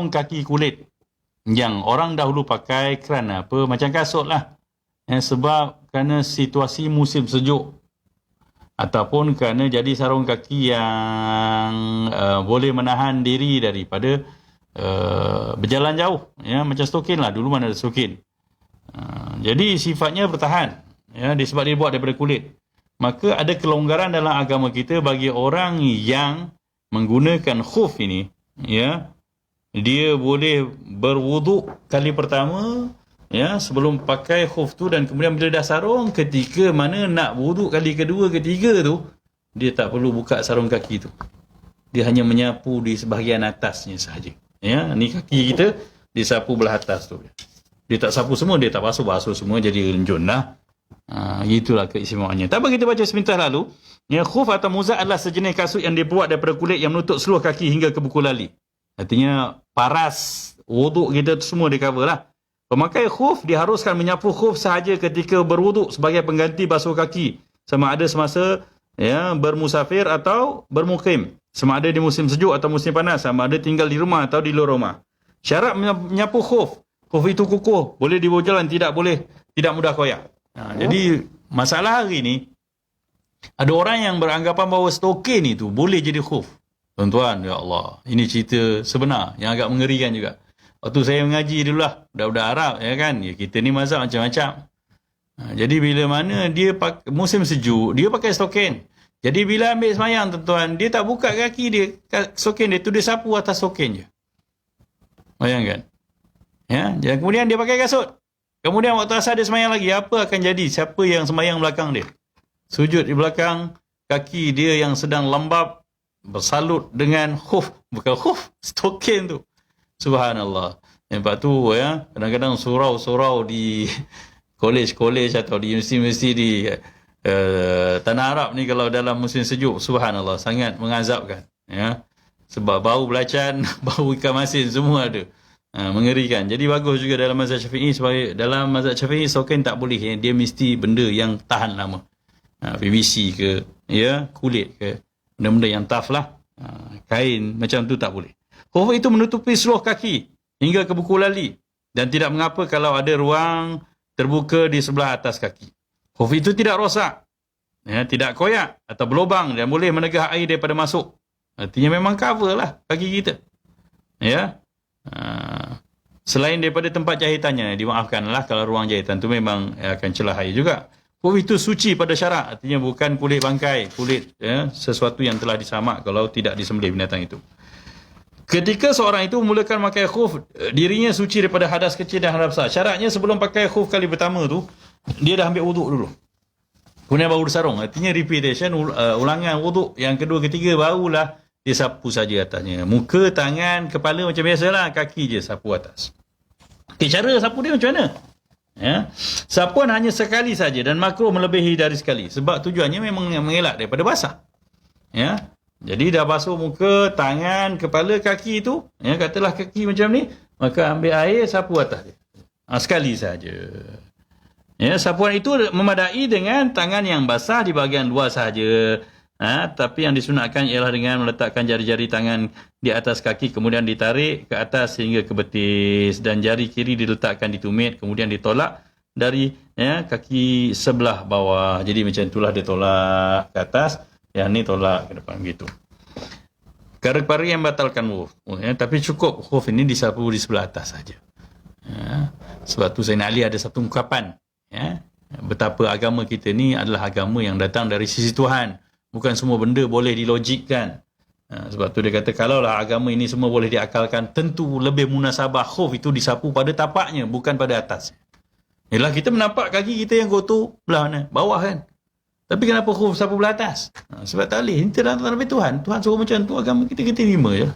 S1: kaki kulit yang orang dahulu pakai kerana apa? Macam kasut lah. Ya, sebab kerana situasi musim sejuk. Ataupun kerana jadi sarung kaki yang boleh menahan diri daripada berjalan jauh. Ya, macam stokin lah. Dulu mana ada stokin. Jadi sifatnya bertahan. Ya, sebab dia buat daripada kulit. Maka ada kelonggaran dalam agama kita bagi orang yang menggunakan khuf ini. Ya, dia boleh berwuduk kali pertama, ya, sebelum pakai khuf tu, dan kemudian bila dah sarung, ketika mana nak wuduk kali kedua, ketiga tu, dia tak perlu buka sarung kaki tu. Dia hanya menyapu di sebahagian atasnya sahaja. Ya, ni kaki kita disapu belah atas tu. Dia tak sapu semua, dia tak basuh semua, jadi renjun lah. Itulah keistimewaannya. Tak apa, kita baca sebentar lalu. Ya, khuf atau muzak adalah sejenis kasut yang dibuat daripada kulit yang menutup seluruh kaki hingga ke buku lali. Artinya paras wuduk kita tu semua dia cover lah. Pemakai khuf diharuskan menyapu khuf sahaja ketika berwuduk sebagai pengganti basuh kaki, sama ada semasa ya bermusafir atau bermukim, sama ada di musim sejuk atau musim panas, sama ada tinggal di rumah atau di luar rumah. Syarat menyapu khuf itu kukuh, boleh dibawa jalan, tidak mudah koyak. Jadi masalah hari ni ada orang yang beranggapan bahawa stokin itu boleh jadi khuf. Tuan-tuan, ya Allah, ini cerita sebenar yang agak mengerikan juga. Waktu saya mengaji dululah, budak-budak Arab, ya kan, ya, kita ni mazhab macam-macam. Jadi bila mana dia musim sejuk, dia pakai stokin. Jadi bila ambil semayang, tuan-tuan, dia tak buka kaki dia, stokin dia tu, dia sapu atas stokin je. Bayangkan. Ya, dan kemudian dia pakai kasut. Kemudian waktu asal dia semayang lagi, apa akan jadi? Siapa yang semayang belakang dia? Sujud di belakang, kaki dia yang sedang lembab, bersalut dengan khuf, bukan khuf, stokin tu. Subhanallah. Lepas tu ya, kadang-kadang surau-surau di kolej-kolej atau di universiti di tanah Arab ni, kalau dalam musim sejuk, subhanallah, sangat mengazabkan ya. Sebab bau belacan, bau ikan masin semua ada. Mengerikan. Jadi bagus juga dalam mazhab Syafi'i, sebagai dalam mazhab Syafi'i stokin tak boleh ya. Dia mesti benda yang tahan lama. PVC ke, ya, kulit ke, benda-benda yang tough lah. Kain macam tu tak boleh. Khuf itu menutupi seluruh kaki hingga ke buku lali, dan tidak mengapa kalau ada ruang terbuka di sebelah atas kaki. Khuf itu tidak rosak, ya, tidak koyak atau berlubang, dan boleh menegah air daripada masuk. Artinya memang cover lah kaki kita. Ya. Selain daripada tempat jahitannya, dimaafkanlah kalau ruang jahitan tu memang akan celah air juga. Khuf itu suci pada syarak, artinya bukan kulit bangkai, kulit ya, sesuatu yang telah disamak kalau tidak disembelih binatang itu. Ketika seorang itu memulakan pakai khuf, dirinya suci daripada hadas kecil dan hadas besar. Syaratnya sebelum pakai khuf kali pertama tu, dia dah ambil wuduk dulu. Kemudian baru disarung. Artinya repetition, ulangan wuduk yang kedua, ketiga, barulah dia sapu saja atasnya. Muka, tangan, kepala macam biasalah, kaki je sapu atas. Okay, cara sapu dia macam mana? Ya. Sapuan hanya sekali saja dan makruh melebihi dari sekali. Sebab tujuannya memang mengelak daripada basah. Ya. Jadi dah basuh muka, tangan, kepala, kaki tu, ya, katalah kaki macam ni, maka ambil air sapu atas dia. Sekali saja. Ya, sapuan itu memadai dengan tangan yang basah di bahagian luar sahaja. Tapi yang disunatkan ialah dengan meletakkan jari-jari tangan di atas kaki, kemudian ditarik ke atas hingga ke betis, dan jari kiri diletakkan di tumit, kemudian ditolak dari kaki sebelah bawah. Jadi macam itulah dia tolak ke atas, yang ni tolak ke depan gitu. Perkara yang batalkan wukuf, tapi cukup wukuf ini disapu di sebelah atas saja. Sebab tu Sayyidina Ali ada satu ungkapan, betapa agama kita ni adalah agama yang datang dari sisi Tuhan. Bukan semua benda boleh dilogikkan. Sebab tu dia kata, kalaulah agama ini semua boleh diakalkan, tentu lebih munasabah khuf itu disapu pada tapaknya, bukan pada atas. Yalah, kita menampak kaki kita yang kotor belah mana? Bawah kan? Tapi kenapa khuf sapu belah atas? Sebab tak boleh. Ini datang dari Tuhan. Tuhan suruh macam tu, agama kita terima je.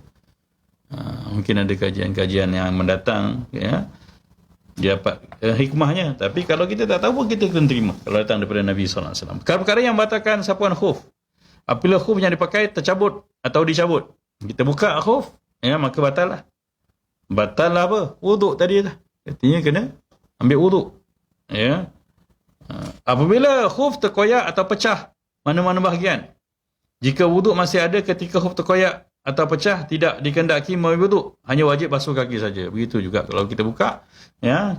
S1: Mungkin ada kajian-kajian yang mendatang, dia dapat hikmahnya. Tapi kalau kita tak tahu pun kita kena terima kalau datang daripada Nabi SAW. Perkara yang batalkan sapuan khuf, apabila khuf yang dipakai tercabut atau dicabut, kita buka khuf, maka batal lah. Batal lah apa? Wuduk tadi lah. Artinya kena ambil wuduk. Apabila khuf terkoyak atau pecah mana-mana bahagian, jika wuduk masih ada ketika khuf terkoyak atau pecah, tidak dikendaki mengambil wuduk, hanya wajib basuh kaki saja. Begitu juga kalau kita buka,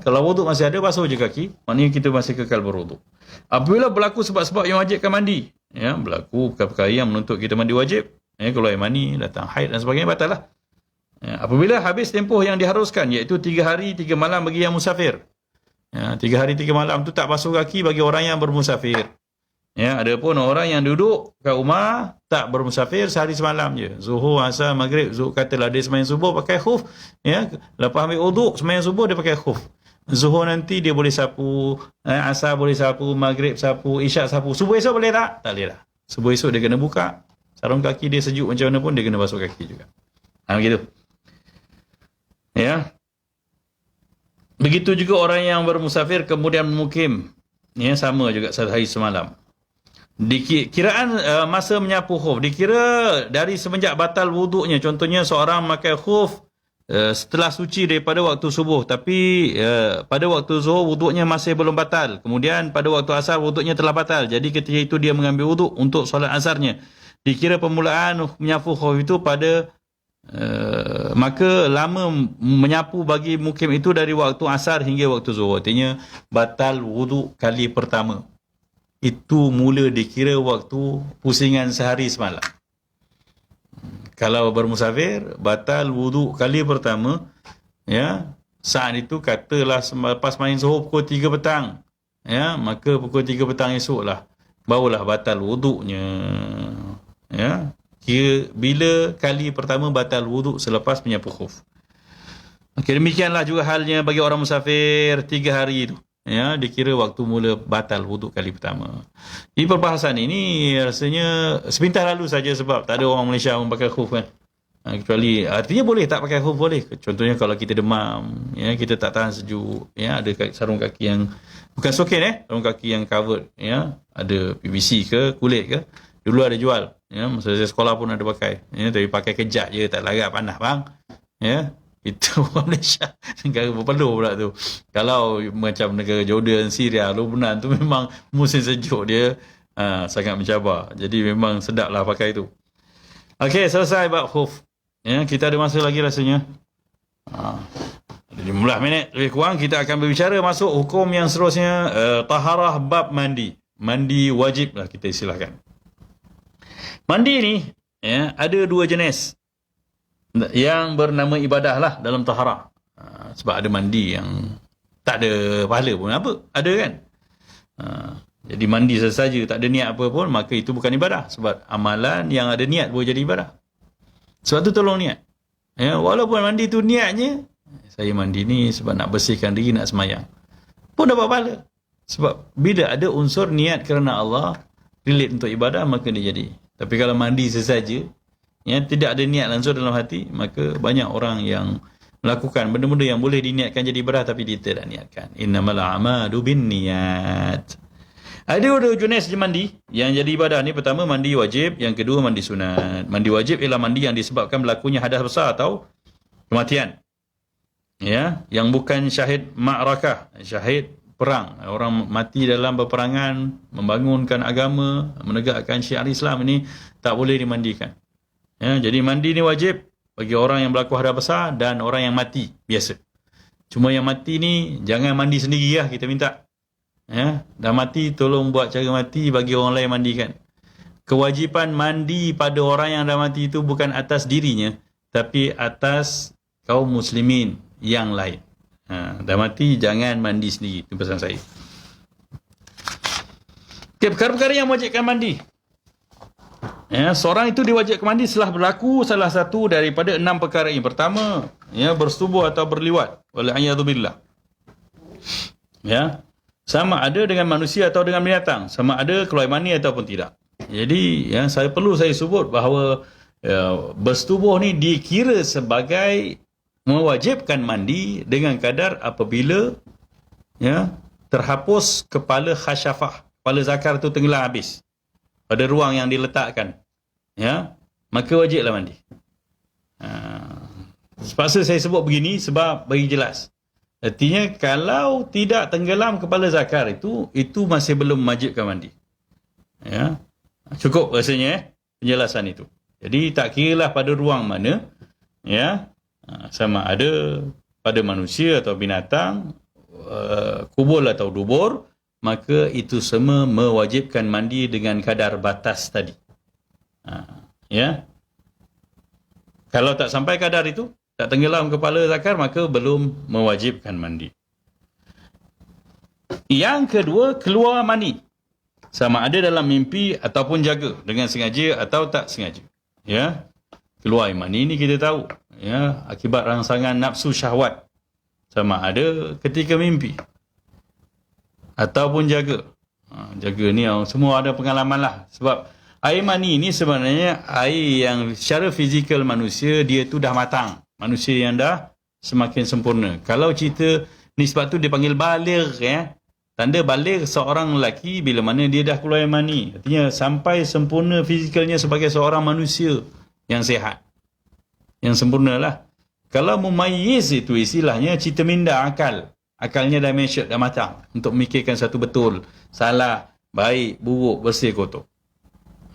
S1: kalau wuduk masih ada, basuh je kaki, maknanya kita masih kekal berwuduk. Apabila berlaku sebab-sebab yang wajibkan mandi, berlaku perkara yang menuntut kita mandi wajib, kalau air mani, datang haid dan sebagainya, batal lah. Apabila habis tempoh yang diharuskan, iaitu 3 hari 3 malam bagi yang musafir, 3 hari 3 malam tu tak basuh kaki bagi orang yang bermusafir. Ada pun orang yang duduk kat rumah tak bermusafir, sehari semalam je. Zuhur, asar, maghrib, Zuhur katalah dia sembahyang subuh pakai khuf, lepas ambil wuduk sembahyang subuh dia pakai khuf. Zuhur nanti dia boleh sapu, asar boleh sapu, maghrib sapu, isyak sapu. Subuh esok boleh tak? Tak boleh lah. Subuh esok dia kena buka, sarung kaki dia sejuk macam mana pun dia kena basuh kaki juga. Begitu. Begitu juga orang yang bermusafir kemudian bermukim, sama juga satu hari semalam. Kiraan masa menyapu khuf dikira dari semenjak batal wuduknya. Contohnya seorang memakai khuf setelah suci daripada waktu subuh, tapi pada waktu zuhur wuduknya masih belum batal. Kemudian pada waktu asar wuduknya telah batal. Jadi ketika itu dia mengambil wuduk untuk solat asarnya. Dikira permulaan menyapu khuf itu pada maka lama menyapu bagi mukim itu dari waktu asar hingga waktu zuhur. Artinya batal wuduk kali pertama itu mula dikira waktu pusingan sehari semalam. Kalau bermusafir, batal wuduk kali pertama, saat itu katalah lepas main zuhur pukul 3 petang, maka pukul 3 petang esok lah barulah batal wuduknya. Kira bila kali pertama batal wuduk selepas menyapu khuf. Okey, demikianlah juga halnya bagi orang musafir 3 hari itu. Dikira waktu mula batal wuduk kali pertama. Ini perbahasan ini rasanya sepintas lalu saja sebab tak ada orang Malaysia yang pakai khuf kan. Kecuali artinya boleh tak pakai khuf boleh. Contohnya kalau kita demam, kita tak tahan sejuk, ada sarung kaki yang bukan soket, sarung kaki yang covered, ada PVC ke kulit ke. Dulu ada jual, masa saya sekolah pun ada pakai, tapi pakai kejap je, tak larat panas bang. Itu orang Malaysia, negara berpeluh pula tu. Kalau macam negara Jordan, Syria, Lebanon tu memang musim sejuk dia sangat mencabar. Jadi memang sedaplah pakai tu. Okey, selesai bab khuf. Kita ada masa lagi rasanya. Ada 15 minit lebih kurang. Kita akan berbicara masuk hukum yang seterusnya, taharah bab mandi. Mandi wajib lah kita istilahkan. Mandi ni ada 2 jenis yang bernama ibadah lah dalam taharah. Sebab ada mandi yang tak ada pahala pun apa, ada kan. Jadi mandi sesaja tak ada niat apa pun, maka itu bukan ibadah. Sebab amalan yang ada niat boleh jadi ibadah. Sebab tu tolong niat. Walaupun mandi tu niatnya, saya mandi ni sebab nak bersihkan diri, nak semayang, pun dapat pahala. Sebab bila ada unsur niat kerana Allah, relate untuk ibadah, maka dia jadi. Tapi kalau mandi sesaja, tidak ada niat langsung dalam hati, maka banyak orang yang melakukan benda-benda yang boleh diniatkan jadi ibadah tapi dia tidak niatkan. Innamal a'malu binniyat. Ada 2 jenis mandi yang jadi ibadah ni. Pertama mandi wajib, yang kedua mandi sunat. Mandi wajib ialah mandi yang disebabkan berlakunya hadas besar atau kematian. Yang bukan syahid ma'rakah, syahid perang, orang mati dalam peperangan, membangunkan agama, menegakkan syiar Islam, ini tak boleh dimandikan. Ya, jadi mandi ni wajib bagi orang yang berlaku hadas besar dan orang yang mati biasa. Cuma yang mati ni jangan mandi sendiri lah, kita minta. Ya, dah mati tolong buat cara mati bagi orang lain mandikan. Kewajipan mandi pada orang yang dah mati itu bukan atas dirinya, tapi atas kaum muslimin yang lain. Dah mati jangan mandi sendiri. Itu pesan saya. Okay, perkara-perkara yang mewajibkan mandi. Ya, seorang itu diwajibkan mandi setelah berlaku salah satu daripada 6 perkara ini. Pertama, ya, bersetubuh atau berliwat. Wal'iyadzubillah. Ya, sama ada dengan manusia atau dengan binatang. Sama ada keluar mani ataupun tidak. Jadi, ya, saya sebut bahawa bersetubuh ni dikira sebagai mewajibkan mandi dengan kadar apabila, ya, terhapus kepala khasyafah, kepala zakar itu tenggelam habis pada ruang yang diletakkan, ya, maka wajiblah mandi. Sepaksa saya sebut begini sebab bagi jelas. Artinya kalau tidak tenggelam kepala zakar itu masih belum wajibkan mandi. Ya, cukup rasanya penjelasan itu. Jadi tak kiralah pada ruang mana, ya, sama ada pada manusia atau binatang, kubur atau dubur, maka itu semua mewajibkan mandi dengan kadar batas tadi. Ya. Kalau tak sampai kadar itu, tak tenggelam kepala zakar, maka belum mewajibkan mandi. Yang kedua, keluar mani. Sama ada dalam mimpi ataupun jaga, dengan sengaja atau tak sengaja. Ya. Keluar mani ni kita tahu, ya, akibat rangsangan nafsu syahwat. Sama ada ketika mimpi ataupun jaga. Jaga ni semua ada pengalaman lah. Sebab air mani ni sebenarnya air yang secara fizikal manusia dia tu dah matang. Manusia yang dah semakin sempurna. Kalau cerita ni sebab tu dia panggil baligh, ya. Tanda baligh seorang lelaki bila mana dia dah keluar air mani. Artinya sampai sempurna fizikalnya sebagai seorang manusia yang sihat, yang sempurna lah. Kalau mumayyiz itu istilahnya cita minda akal. Akalnya dah mature, dah matang untuk memikirkan satu betul, salah, baik, buruk, bersih, kotor.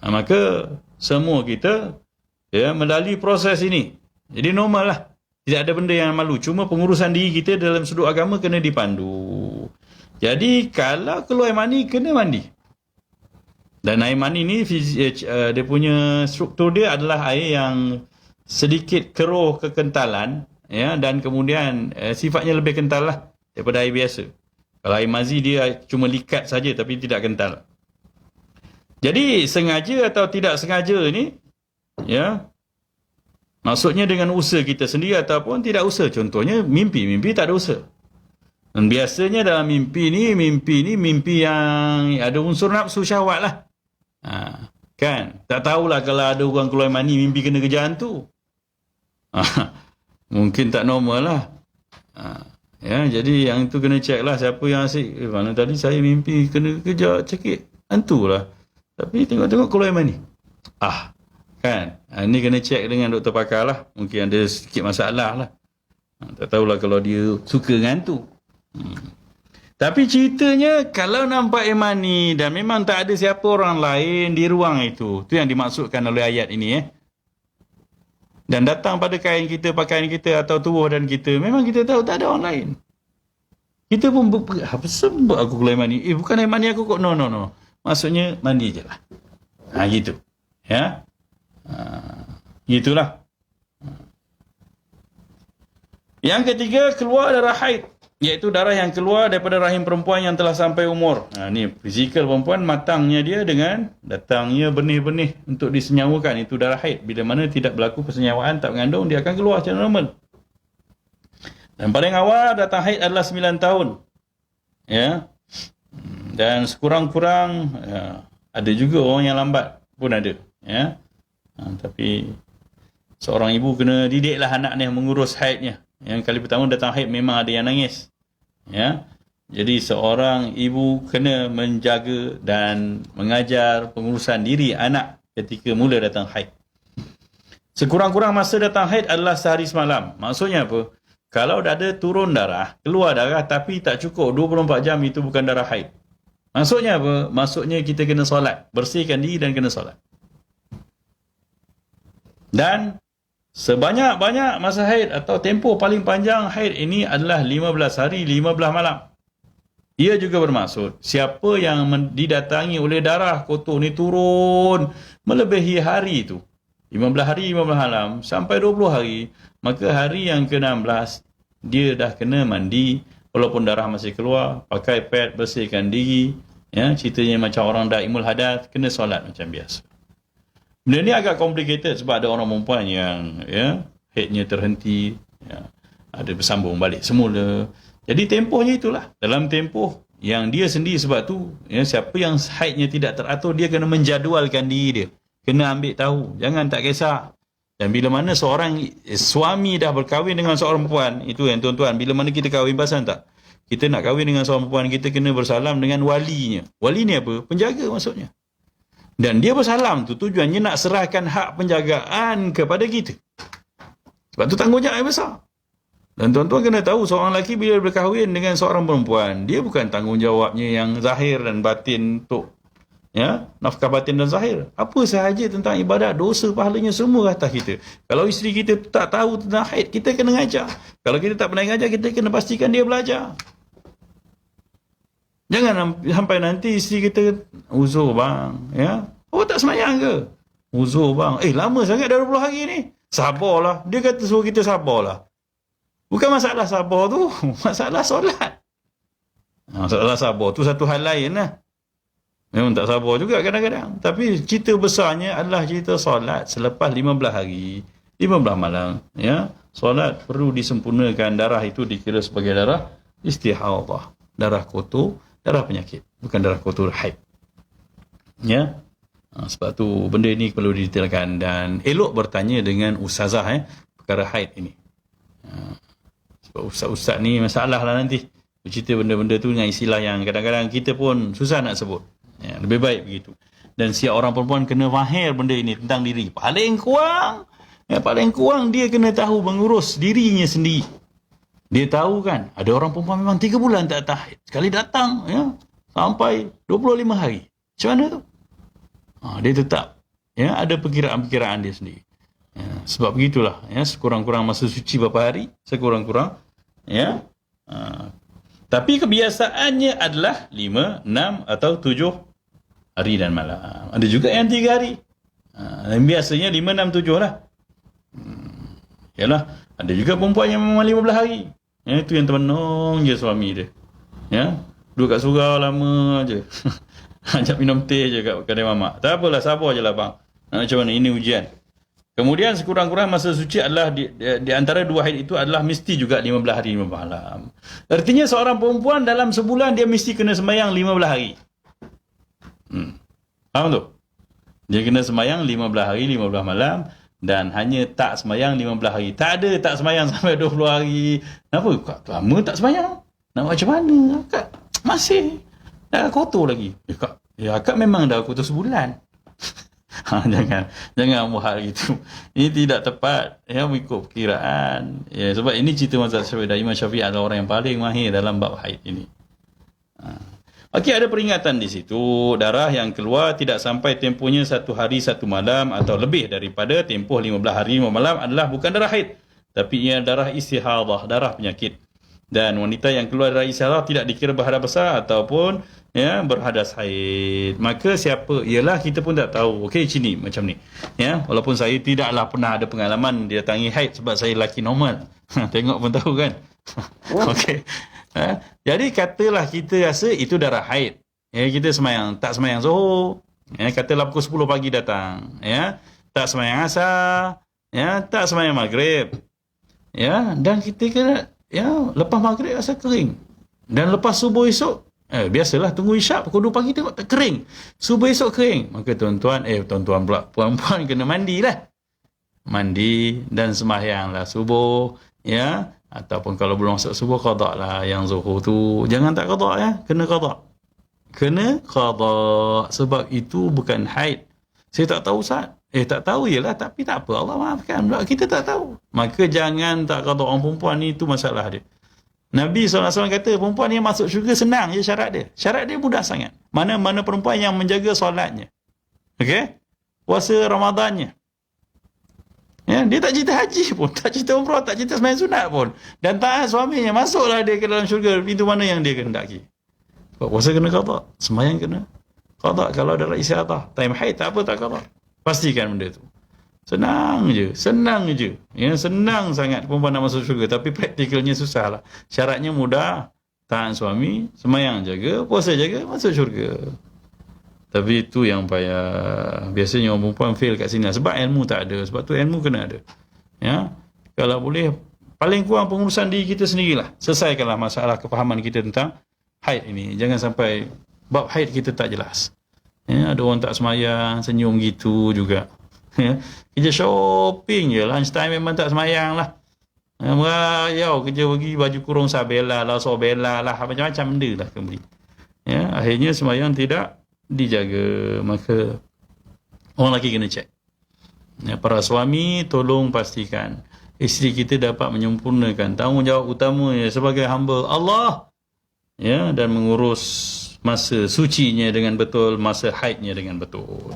S1: Maka semua kita, ya, melalui proses ini. Jadi normal lah. Tidak ada benda yang malu. Cuma pengurusan diri kita dalam sudut agama kena dipandu. Jadi kalau keluar air mani, kena mandi. Dan air mani ni dia punya struktur dia adalah air yang sedikit keruh kekentalan, ya, dan kemudian sifatnya lebih kental lah daripada air biasa. Kalau air mazi dia cuma likat saja tapi tidak kental. Jadi sengaja atau tidak sengaja ni, ya, maksudnya dengan usaha kita sendiri ataupun tidak usaha. Contohnya mimpi tak ada usaha. Dan biasanya dalam mimpi ni mimpi yang ada unsur nafsu syahwat lah. Kan? Tak tahulah kalau ada orang keluar mani mimpi kena kejar hantu. Mungkin tak normal lah. Ya, jadi yang tu kena check lah siapa yang asyik. Mana tadi saya mimpi kena kejar cekik hantu lah. Tapi tengok-tengok keluar mani. Kan? Ni kena check dengan doktor pakar lah. Mungkin ada sikit masalah lah. Tak tahulah kalau dia suka dengan hantu. Tapi ceritanya kalau nampak air mani dan memang tak ada siapa orang lain di ruang itu. Itu yang dimaksudkan oleh ayat ini, Dan datang pada kain kita, pakaian kita atau tubuh dan kita. Memang kita tahu tak ada orang lain. Kita pun apa sebab aku keluar air mani? Bukan air mani aku kok. No. Maksudnya mandi je lah. Gitu. Ya. Gitulah. Yang ketiga, keluar darah haid. Iaitu darah yang keluar daripada rahim perempuan yang telah sampai umur. Ni fizikal perempuan, matangnya dia dengan datangnya benih-benih untuk disenyawakan. Itu darah haid. Bila mana tidak berlaku persenyawaan, tak mengandung, dia akan keluar secara normal. Dan paling awal datang haid adalah 9 tahun. Ya. Dan sekurang-kurang, ada juga orang yang lambat pun ada. Ya. Tapi seorang ibu kena didiklah anak ni mengurus haidnya. Yang kali pertama datang haid memang ada yang nangis. Ya. Jadi seorang ibu kena menjaga dan mengajar pengurusan diri anak ketika mula datang haid. Sekurang-kurang masa datang haid adalah sehari semalam. Maksudnya apa? Kalau dah ada turun darah, keluar darah tapi tak cukup 24 jam, itu bukan darah haid. Maksudnya apa? Maksudnya kita kena solat. Bersihkan diri dan kena solat. Dan sebanyak-banyak masa haid atau tempoh paling panjang haid ini adalah 15 hari, 15 malam. Ia juga bermaksud, siapa yang didatangi oleh darah kotor ni turun melebihi hari itu, 15 hari, 15 malam, sampai 20 hari, maka hari yang ke-16, dia dah kena mandi, walaupun darah masih keluar, pakai pad, bersihkan diri, ya, ceritanya macam orang daimul hadas, kena solat macam biasa. Benda ni agak complicated sebab ada orang perempuan yang haidnya terhenti, ya, ada bersambung balik semula. Jadi tempohnya itulah. Dalam tempoh yang dia sendiri, sebab tu siapa yang haidnya tidak teratur, dia kena menjadualkan diri dia. Kena ambil tahu. Jangan tak kisah. Dan bila mana seorang suami dah berkahwin dengan seorang perempuan, itu yang tuan-tuan, bila mana kita kahwin, pasal tak? Kita nak kahwin dengan seorang perempuan, kita kena bersalam dengan walinya. Wali ni apa? Penjaga maksudnya. Dan dia bersalam tu tujuannya nak serahkan hak penjagaan kepada kita. Sebab tu tanggungjawab yang besar. Dan tuan-tuan kena tahu, seorang lelaki bila berkahwin dengan seorang perempuan, dia bukan tanggungjawabnya yang zahir dan batin untuk nafkah batin dan zahir. Apa sahaja tentang ibadat, dosa, pahalanya semua atas kita. Kalau isteri kita tak tahu tentang haid, kita kena ngajar. Kalau kita tak pernah ngajar, kita kena pastikan dia belajar. Jangan sampai nanti isteri kita, uzur bang, awak tak semayang ke? Uzur bang, lama sangat dah 20 hari ni. Sabarlah. Dia kata suruh kita sabarlah. Bukan masalah sabar tu, masalah solat. Masalah sabar tu satu hal lain lah. Memang tak sabar juga kadang-kadang. Tapi cerita besarnya adalah cerita solat selepas 15 hari, 15 malam. Solat perlu disempurnakan. Darah itu dikira sebagai darah istihadhah. Darah kotor, darah penyakit. Bukan darah kotor haid. Sebab tu benda ni perlu didetailkan. Dan elok bertanya dengan ustazah perkara haid ini. Sebab ustaz-ustaz ni masalah lah nanti. Bercerita benda-benda tu dengan istilah yang kadang-kadang kita pun susah nak sebut. Lebih baik begitu. Dan siap orang perempuan kena mahir benda ini tentang diri. Paling kurang dia kena tahu mengurus dirinya sendiri. Dia tahu kan, ada orang perempuan memang 3 bulan tak tahan. Sekali datang sampai 25 hari. Macam mana tu? Dia tetap ada perkiraan-perkiraan dia sendiri. Sebab begitulah, sekurang-kurang masa suci berapa hari, sekurang-kurang tapi kebiasaannya adalah 5, 6 atau 7 hari dan malam. Ada juga yang 3 hari. Biasanya 5, 6, 7 lah. Yalah, ada juga perempuan yang memang 15 hari. Itu yang termenung je suami dia. Duduk kat surau lama je. Ajak minum teh je kat kedai mamak. Tak apalah, sabar je lah bang. Macam mana, ini ujian. Kemudian sekurang-kurang masa suci adalah di antara 2 haid itu adalah mesti juga 15 hari 15 malam. Artinya seorang perempuan dalam sebulan dia mesti kena sembahyang 15 hari. Faham tu? Dia kena sembahyang 15 hari 15 malam dan hanya tak sembahyang 15 hari. Tak ada tak sembahyang sampai 20 hari. Kenapa? Kak lama tak sembahyang. Nak macam mana? Kak masih dah kotor lagi. Kak memang dah kotor sebulan. Jangan buat gitu. Ini tidak tepat mengikut perkiraan. Sebab ini cerita mazhab Syafi'i, dan Imam Syafi'i adalah orang yang paling mahir dalam bab haid ini. Okey, ada peringatan di situ. Darah yang keluar tidak sampai tempohnya 1 hari 1 malam atau lebih daripada tempoh 15 hari 15 malam adalah bukan darah haid, tapi ia darah istihadhah, darah penyakit. Dan wanita yang keluar darah istihadhah tidak dikira berhadas besar ataupun berhadas haid. Maka siapa? Ialah kita pun tak tahu. Okey, sini macam ni. Walaupun saya tidaklah pernah ada pengalaman didatangi haid sebab saya lelaki normal. Tengok pun tahu kan. Okey. Jadi katalah kita rasa itu darah haid. Kita tak semayang Zuhur. Katalah pukul 10 pagi datang. Tak semayang Asar. Tak semayang Maghrib. Dan kita kena lepas Maghrib rasa kering. Dan lepas subuh esok biasalah tunggu isyak pukul 2 pagi tengok tak kering. Subuh esok kering. Maka tuan-tuan pula, puan-puan kena mandilah. Mandi dan sembahyanglah subuh, ataupun kalau belum masuk subuh qada lah yang Zuhur tu. Jangan tak qada kena qada. Kena qada sebab itu bukan haid. Saya tak tahu Ustaz. Tak tahu yelah, tapi tak apa, Allah maafkan. Kita tak tahu. Maka jangan tak kata orang perempuan ni, itu masalah dia. Nabi SAW kata, perempuan yang masuk syurga senang je syarat dia. Syarat dia mudah sangat. Mana perempuan yang menjaga solatnya. Okey? Puasa Ramadannya. Ya, dia tak cerita haji pun, tak cerita umrah, tak cerita sembahyang sunat pun. Dan taat suaminya, masuklah dia ke dalam syurga, pintu mana yang dia kehendaki. Puasa kena qada, sembahyang kena qada. Kalau ada istirahat, time haid tak apa, tak qada. Pastikan benda tu. Senang je. Ya, senang sangat perempuan nak masuk syurga. Tapi praktikalnya susah lah. Syaratnya mudah. Taat suami, sembahyang jaga, puasa jaga, masuk syurga. Tapi itu yang payah. Biasanya orang perempuan fail kat sini. Sebab ilmu tak ada. Sebab tu ilmu kena ada. Ya. Kalau boleh, paling kurang pengurusan diri kita sendirilah. Selesaikanlah masalah kefahaman kita tentang haid ini. Jangan sampai bab haid kita tak jelas. Ya, ada orang tak semayang, senyum gitu juga. Ya, kerja shopping je, lunch time memang tak semayang lah. Merayau, kerja pergi baju kurung sabela lah, sobela lah, macam-macam benda lah kembali. Ya, akhirnya semayang tidak dijaga. Maka orang lelaki kena cek. Ya, para suami tolong pastikan isteri kita dapat menyempurnakan tanggungjawab utamanya sebagai hamba Allah. Ya, dan mengurus masa sucinya dengan betul, masa haidnya dengan betul.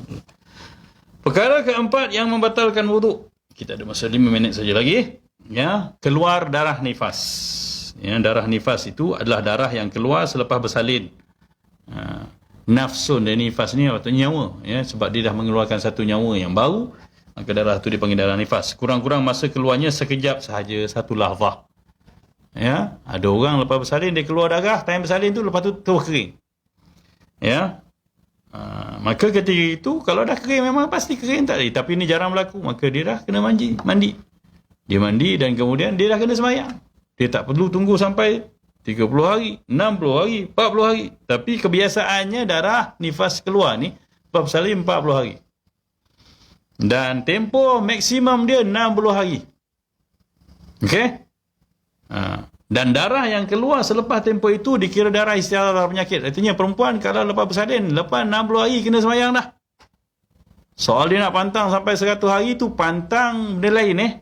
S1: Perkara keempat yang membatalkan wuduk. Kita ada masa 5 minit saja lagi. Ya, keluar darah nifas. Ya, darah nifas itu adalah darah yang keluar selepas bersalin. Nafsun dan nifas ni maksudnya nyawa. Ya, sebab dia dah mengeluarkan satu nyawa yang baru, maka darah itu dipanggil darah nifas. Kurang-kurang masa keluarnya sekejap sahaja, satu lahzah. Ya, ada orang lepas bersalin dia keluar darah, time bersalin tu lepas tu terus kering. Ya, maka ketika itu kalau dah kering memang pasti kering tak ada. Tapi ini jarang berlaku, maka dia dah kena mandi. Dia mandi dan kemudian dia dah kena sembahyang. Dia tak perlu tunggu sampai 30 hari, 60 hari, 40 hari. Tapi kebiasaannya darah nifas keluar ni lepas bersalin 40 hari. Dan tempoh maksimum dia 60 hari. Okey? Dan darah yang keluar selepas tempoh itu dikira darah istiadah darah penyakit. Artinya perempuan kalau lepas bersalin, lepas 60 hari kena sembahyang dah. Soal dia nak pantang sampai 100 hari tu pantang benda lain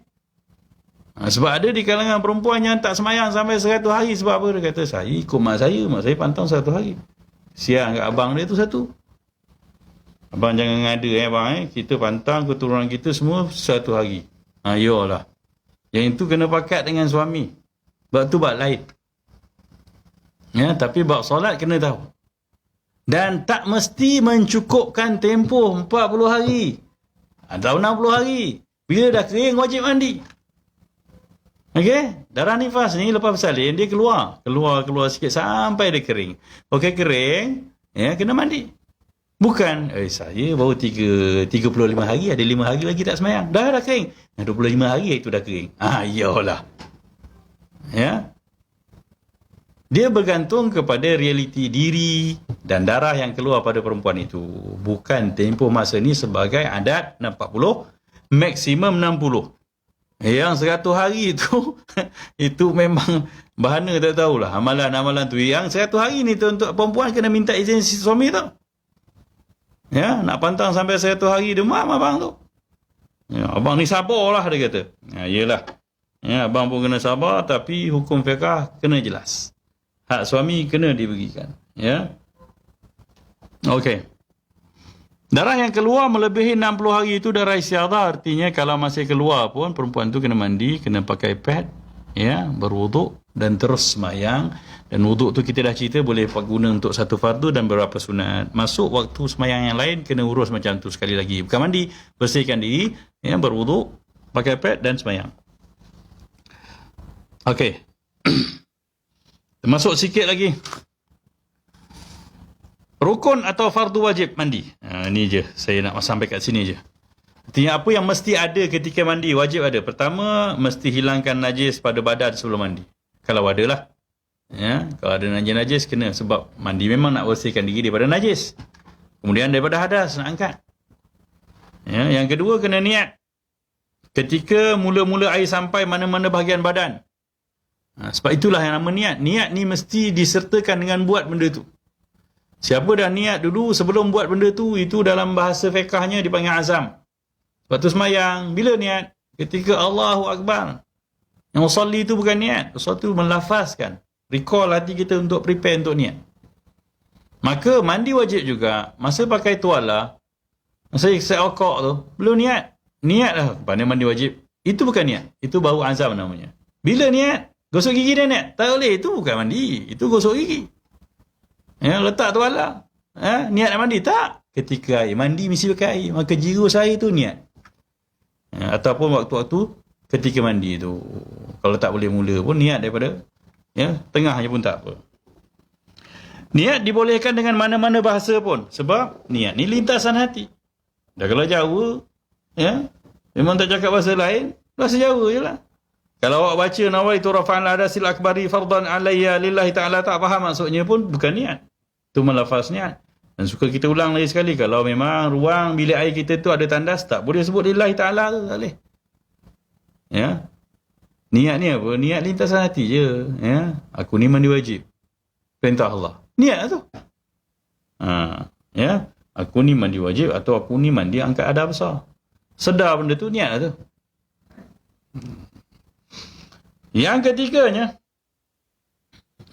S1: sebab ada di kalangan perempuan yang tak sembahyang sampai 100 hari. Sebab apa? Dia kata, saya ikut mak saya pantang 100 hari. Siang kat abang dia tu satu. Abang jangan ngada abang kita pantang keturunan kita semua 100 hari. Yolah. Yang itu kena pakat dengan suami. Sebab tu bab lain. Ya, tapi bab solat kena tahu. Dan tak mesti mencukupkan tempoh 40 hari. Atau 60 hari. Bila dah kering wajib mandi. Okey, darah nifas ni lepas bersalin dia keluar sikit sampai dia kering. Okey, kering, ya kena mandi. Bukan, saya baru 35 hari, ada 5 hari lagi tak sembahyang. Dah kering. 25 hari itu dah kering. Iyalah. Ya. Dia bergantung kepada realiti diri dan darah yang keluar pada perempuan itu. Bukan tempoh masa ni sebagai adat 40, maksimum 60. Yang 100 hari itu itu memang bahana tak tahulah amalan-amalan tu. Yang 100 hari ni tu untuk perempuan kena minta izin suami tu. Ya, nak pantang sampai 100 hari demam abang tu. Ya, abang ni sabarlah dia kata. Yalah. Ya, abang pun kena sabar, tapi hukum fiqah kena jelas. Hak suami kena diberikan. Ya. Okey. Darah yang keluar melebihi 60 hari itu darah istiadah. Artinya kalau masih keluar pun perempuan tu kena mandi, kena pakai pad, ya, berwuduk dan terus sembahyang. Dan wuduk tu kita dah cerita boleh guna untuk satu fardu dan beberapa sunat. Masuk waktu sembahyang yang lain kena urus macam tu sekali lagi. Bukan mandi, bersihkan diri, ya, berwuduk, pakai pad dan sembahyang. Okey. Masuk sikit lagi. Rukun atau fardu wajib mandi. Ini je saya nak sampai kat sini je. Artinya apa yang mesti ada ketika mandi, wajib ada. Pertama, mesti hilangkan najis pada badan sebelum mandi. Kalau ada lah. Ya, kalau ada najis kena, sebab mandi memang nak bersihkan diri daripada najis. Kemudian daripada hadas nak angkat. Ya, yang kedua kena niat. Ketika mula-mula air sampai mana-mana bahagian badan. Sebab itulah yang nama niat. Niat ni mesti disertakan dengan buat benda tu. Siapa dah niat dulu sebelum buat benda tu, itu dalam bahasa fiqahnya dipanggil azam. Waktu semayang, bila niat? Ketika Allahu Akbar. Yang usalli itu bukan niat. Sesuatu melafazkan. Recall hati kita untuk prepare untuk niat. Maka mandi wajib juga. Masa pakai tuala, masa ikhlas okok tu, belum niat. Niat lah. Pandai mandi wajib. Itu bukan niat. Itu bau azam namanya. Bila niat? Gosok gigi dah niat? Tak boleh. Itu bukan mandi. Itu gosok gigi. Ya, letak tuala. Niat nak mandi? Tak. Ketika air. Mandi mesti pakai air. Maka jirus air tu niat. Ataupun waktu-waktu ketika mandi tu. Kalau tak boleh mula pun niat daripada tengahnya pun tak apa. Niat dibolehkan dengan mana-mana bahasa pun. Sebab niat ni lintasan hati. Dah kalau Jawa, memang tak cakap bahasa lain, bahasa Jawa je lah. Kalau awak baca nawaitu rafa'al hadasil akbari fardan alayya lillahi ta'ala, tak faham maksudnya pun bukan niat. Itu melafaz niat. Dan suka kita ulang lagi sekali, kalau memang ruang bilik air kita tu ada tandas, tak boleh sebut lillahi ta'ala tu, tak boleh. Niat ni apa? Niat lintasan hati je. Aku ni mandi wajib. Perintah Allah. Niat tu. Aku ni mandi wajib atau aku ni mandi angkat adab besar. Sedar benda tu, niat tu. Yang ketiganya,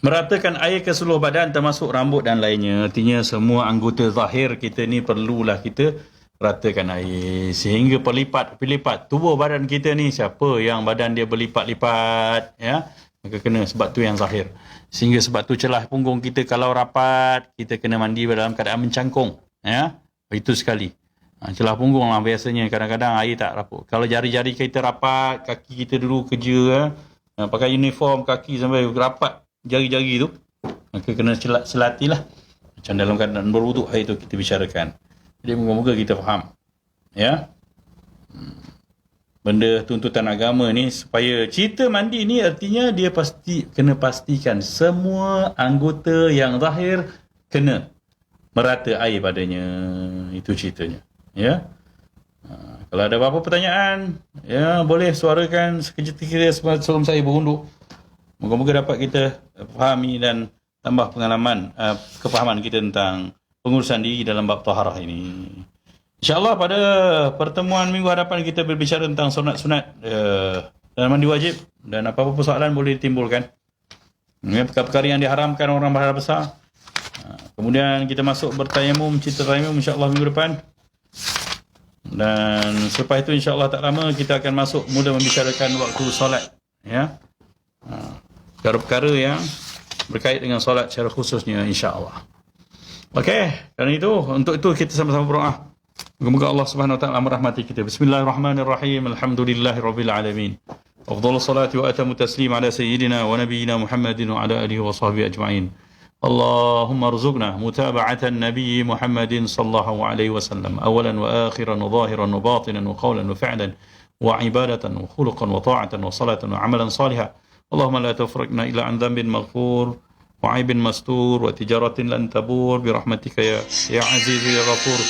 S1: meratakan air ke seluruh badan termasuk rambut dan lainnya. Artinya semua anggota zahir kita ni perlulah kita ratakan air. Sehingga berlipat tubuh badan kita ni, siapa yang badan dia berlipat-lipat, maka kena, sebab tu yang zahir. Sehingga sebab tu celah punggung kita kalau rapat, kita kena mandi dalam keadaan mencangkung. Itu sekali. Celah punggung lah biasanya, kadang-kadang air tak rapat. Kalau jari-jari kita rapat, kaki kita dulu kerja, pakai uniform, kaki sampai rapat jari-jari tu, maka kena selati lah. Macam dalam keadaan berwuduk, hari tu kita bicarakan. Jadi moga-moga kita faham. Benda tuntutan agama ni, supaya cerita mandi ni artinya dia kena pastikan semua anggota yang zahir kena merata air padanya. Itu ceritanya. Kalau ada apa-apa pertanyaan, boleh suarakan seketika sebelum saya berundur. Moga-moga dapat kita fahami dan tambah pengalaman, kefahaman kita tentang pengurusan diri dalam bab taharah ini. InsyaAllah pada pertemuan minggu hadapan kita berbicara tentang sunat-sunat dalam mandi wajib, dan apa-apa persoalan boleh ditimbulkan. Perkara-perkara yang diharamkan orang berharap besar. Kemudian kita masuk bertayamum, cerita tayamum insyaAllah minggu depan. Dan selepas itu insyaAllah tak lama kita akan masuk mula membicarakan waktu solat. Perkara-perkara yang berkait dengan solat secara khususnya insyaAllah. Okey, kerana itu, untuk itu kita sama-sama berdoa. Moga-moga Allah Subhanahu wa taala merahmati kita. Bismillahirrahmanirrahim. Alhamdulillahirabbil alamin. Afdhalus salati wa atamu taslim ala sayyidina wa nabiyyina Muhammadin wa ala alihi wa sahbihi ajma'in. Allahumma arzuqna mutaba'atan nabiy Muhammadin sallallahu alaihi wasallam awalan wa akhiran wa zahiran wa batinan wa qawlan wa fi'lan wa ibadatan wa khuluqan wa ta'atan wa salatan wa amalan salihan. Allahumma la tafriqna illa an dhanbin maghfur وعيب مستور وتجارة لن تبور برحمتك يا عزيز يا غفور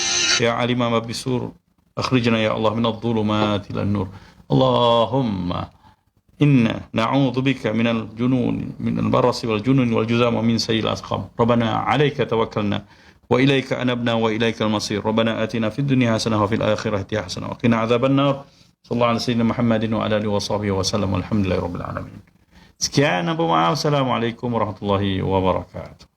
S1: يا عليم ما بسور. أخرجنا يا الله من الظلمات إلى النور. اللهم إنا نعوذ بك من الجنون، من البرص والجنون والجذام ومن سيء الأسقام. ربنا عليك توكلنا وإليك أنبنا وإليك المصير. ربنا آتنا في الدنيا حسنة وفي الآخرة حسنة وقنا عذاب النار. صلى الله على سيدنا محمد وعلى آله وصحبه وسلم والحمد لله رب العالمين. Sekian, apa maaf. Assalamualaikum warahmatullahi wabarakatuh.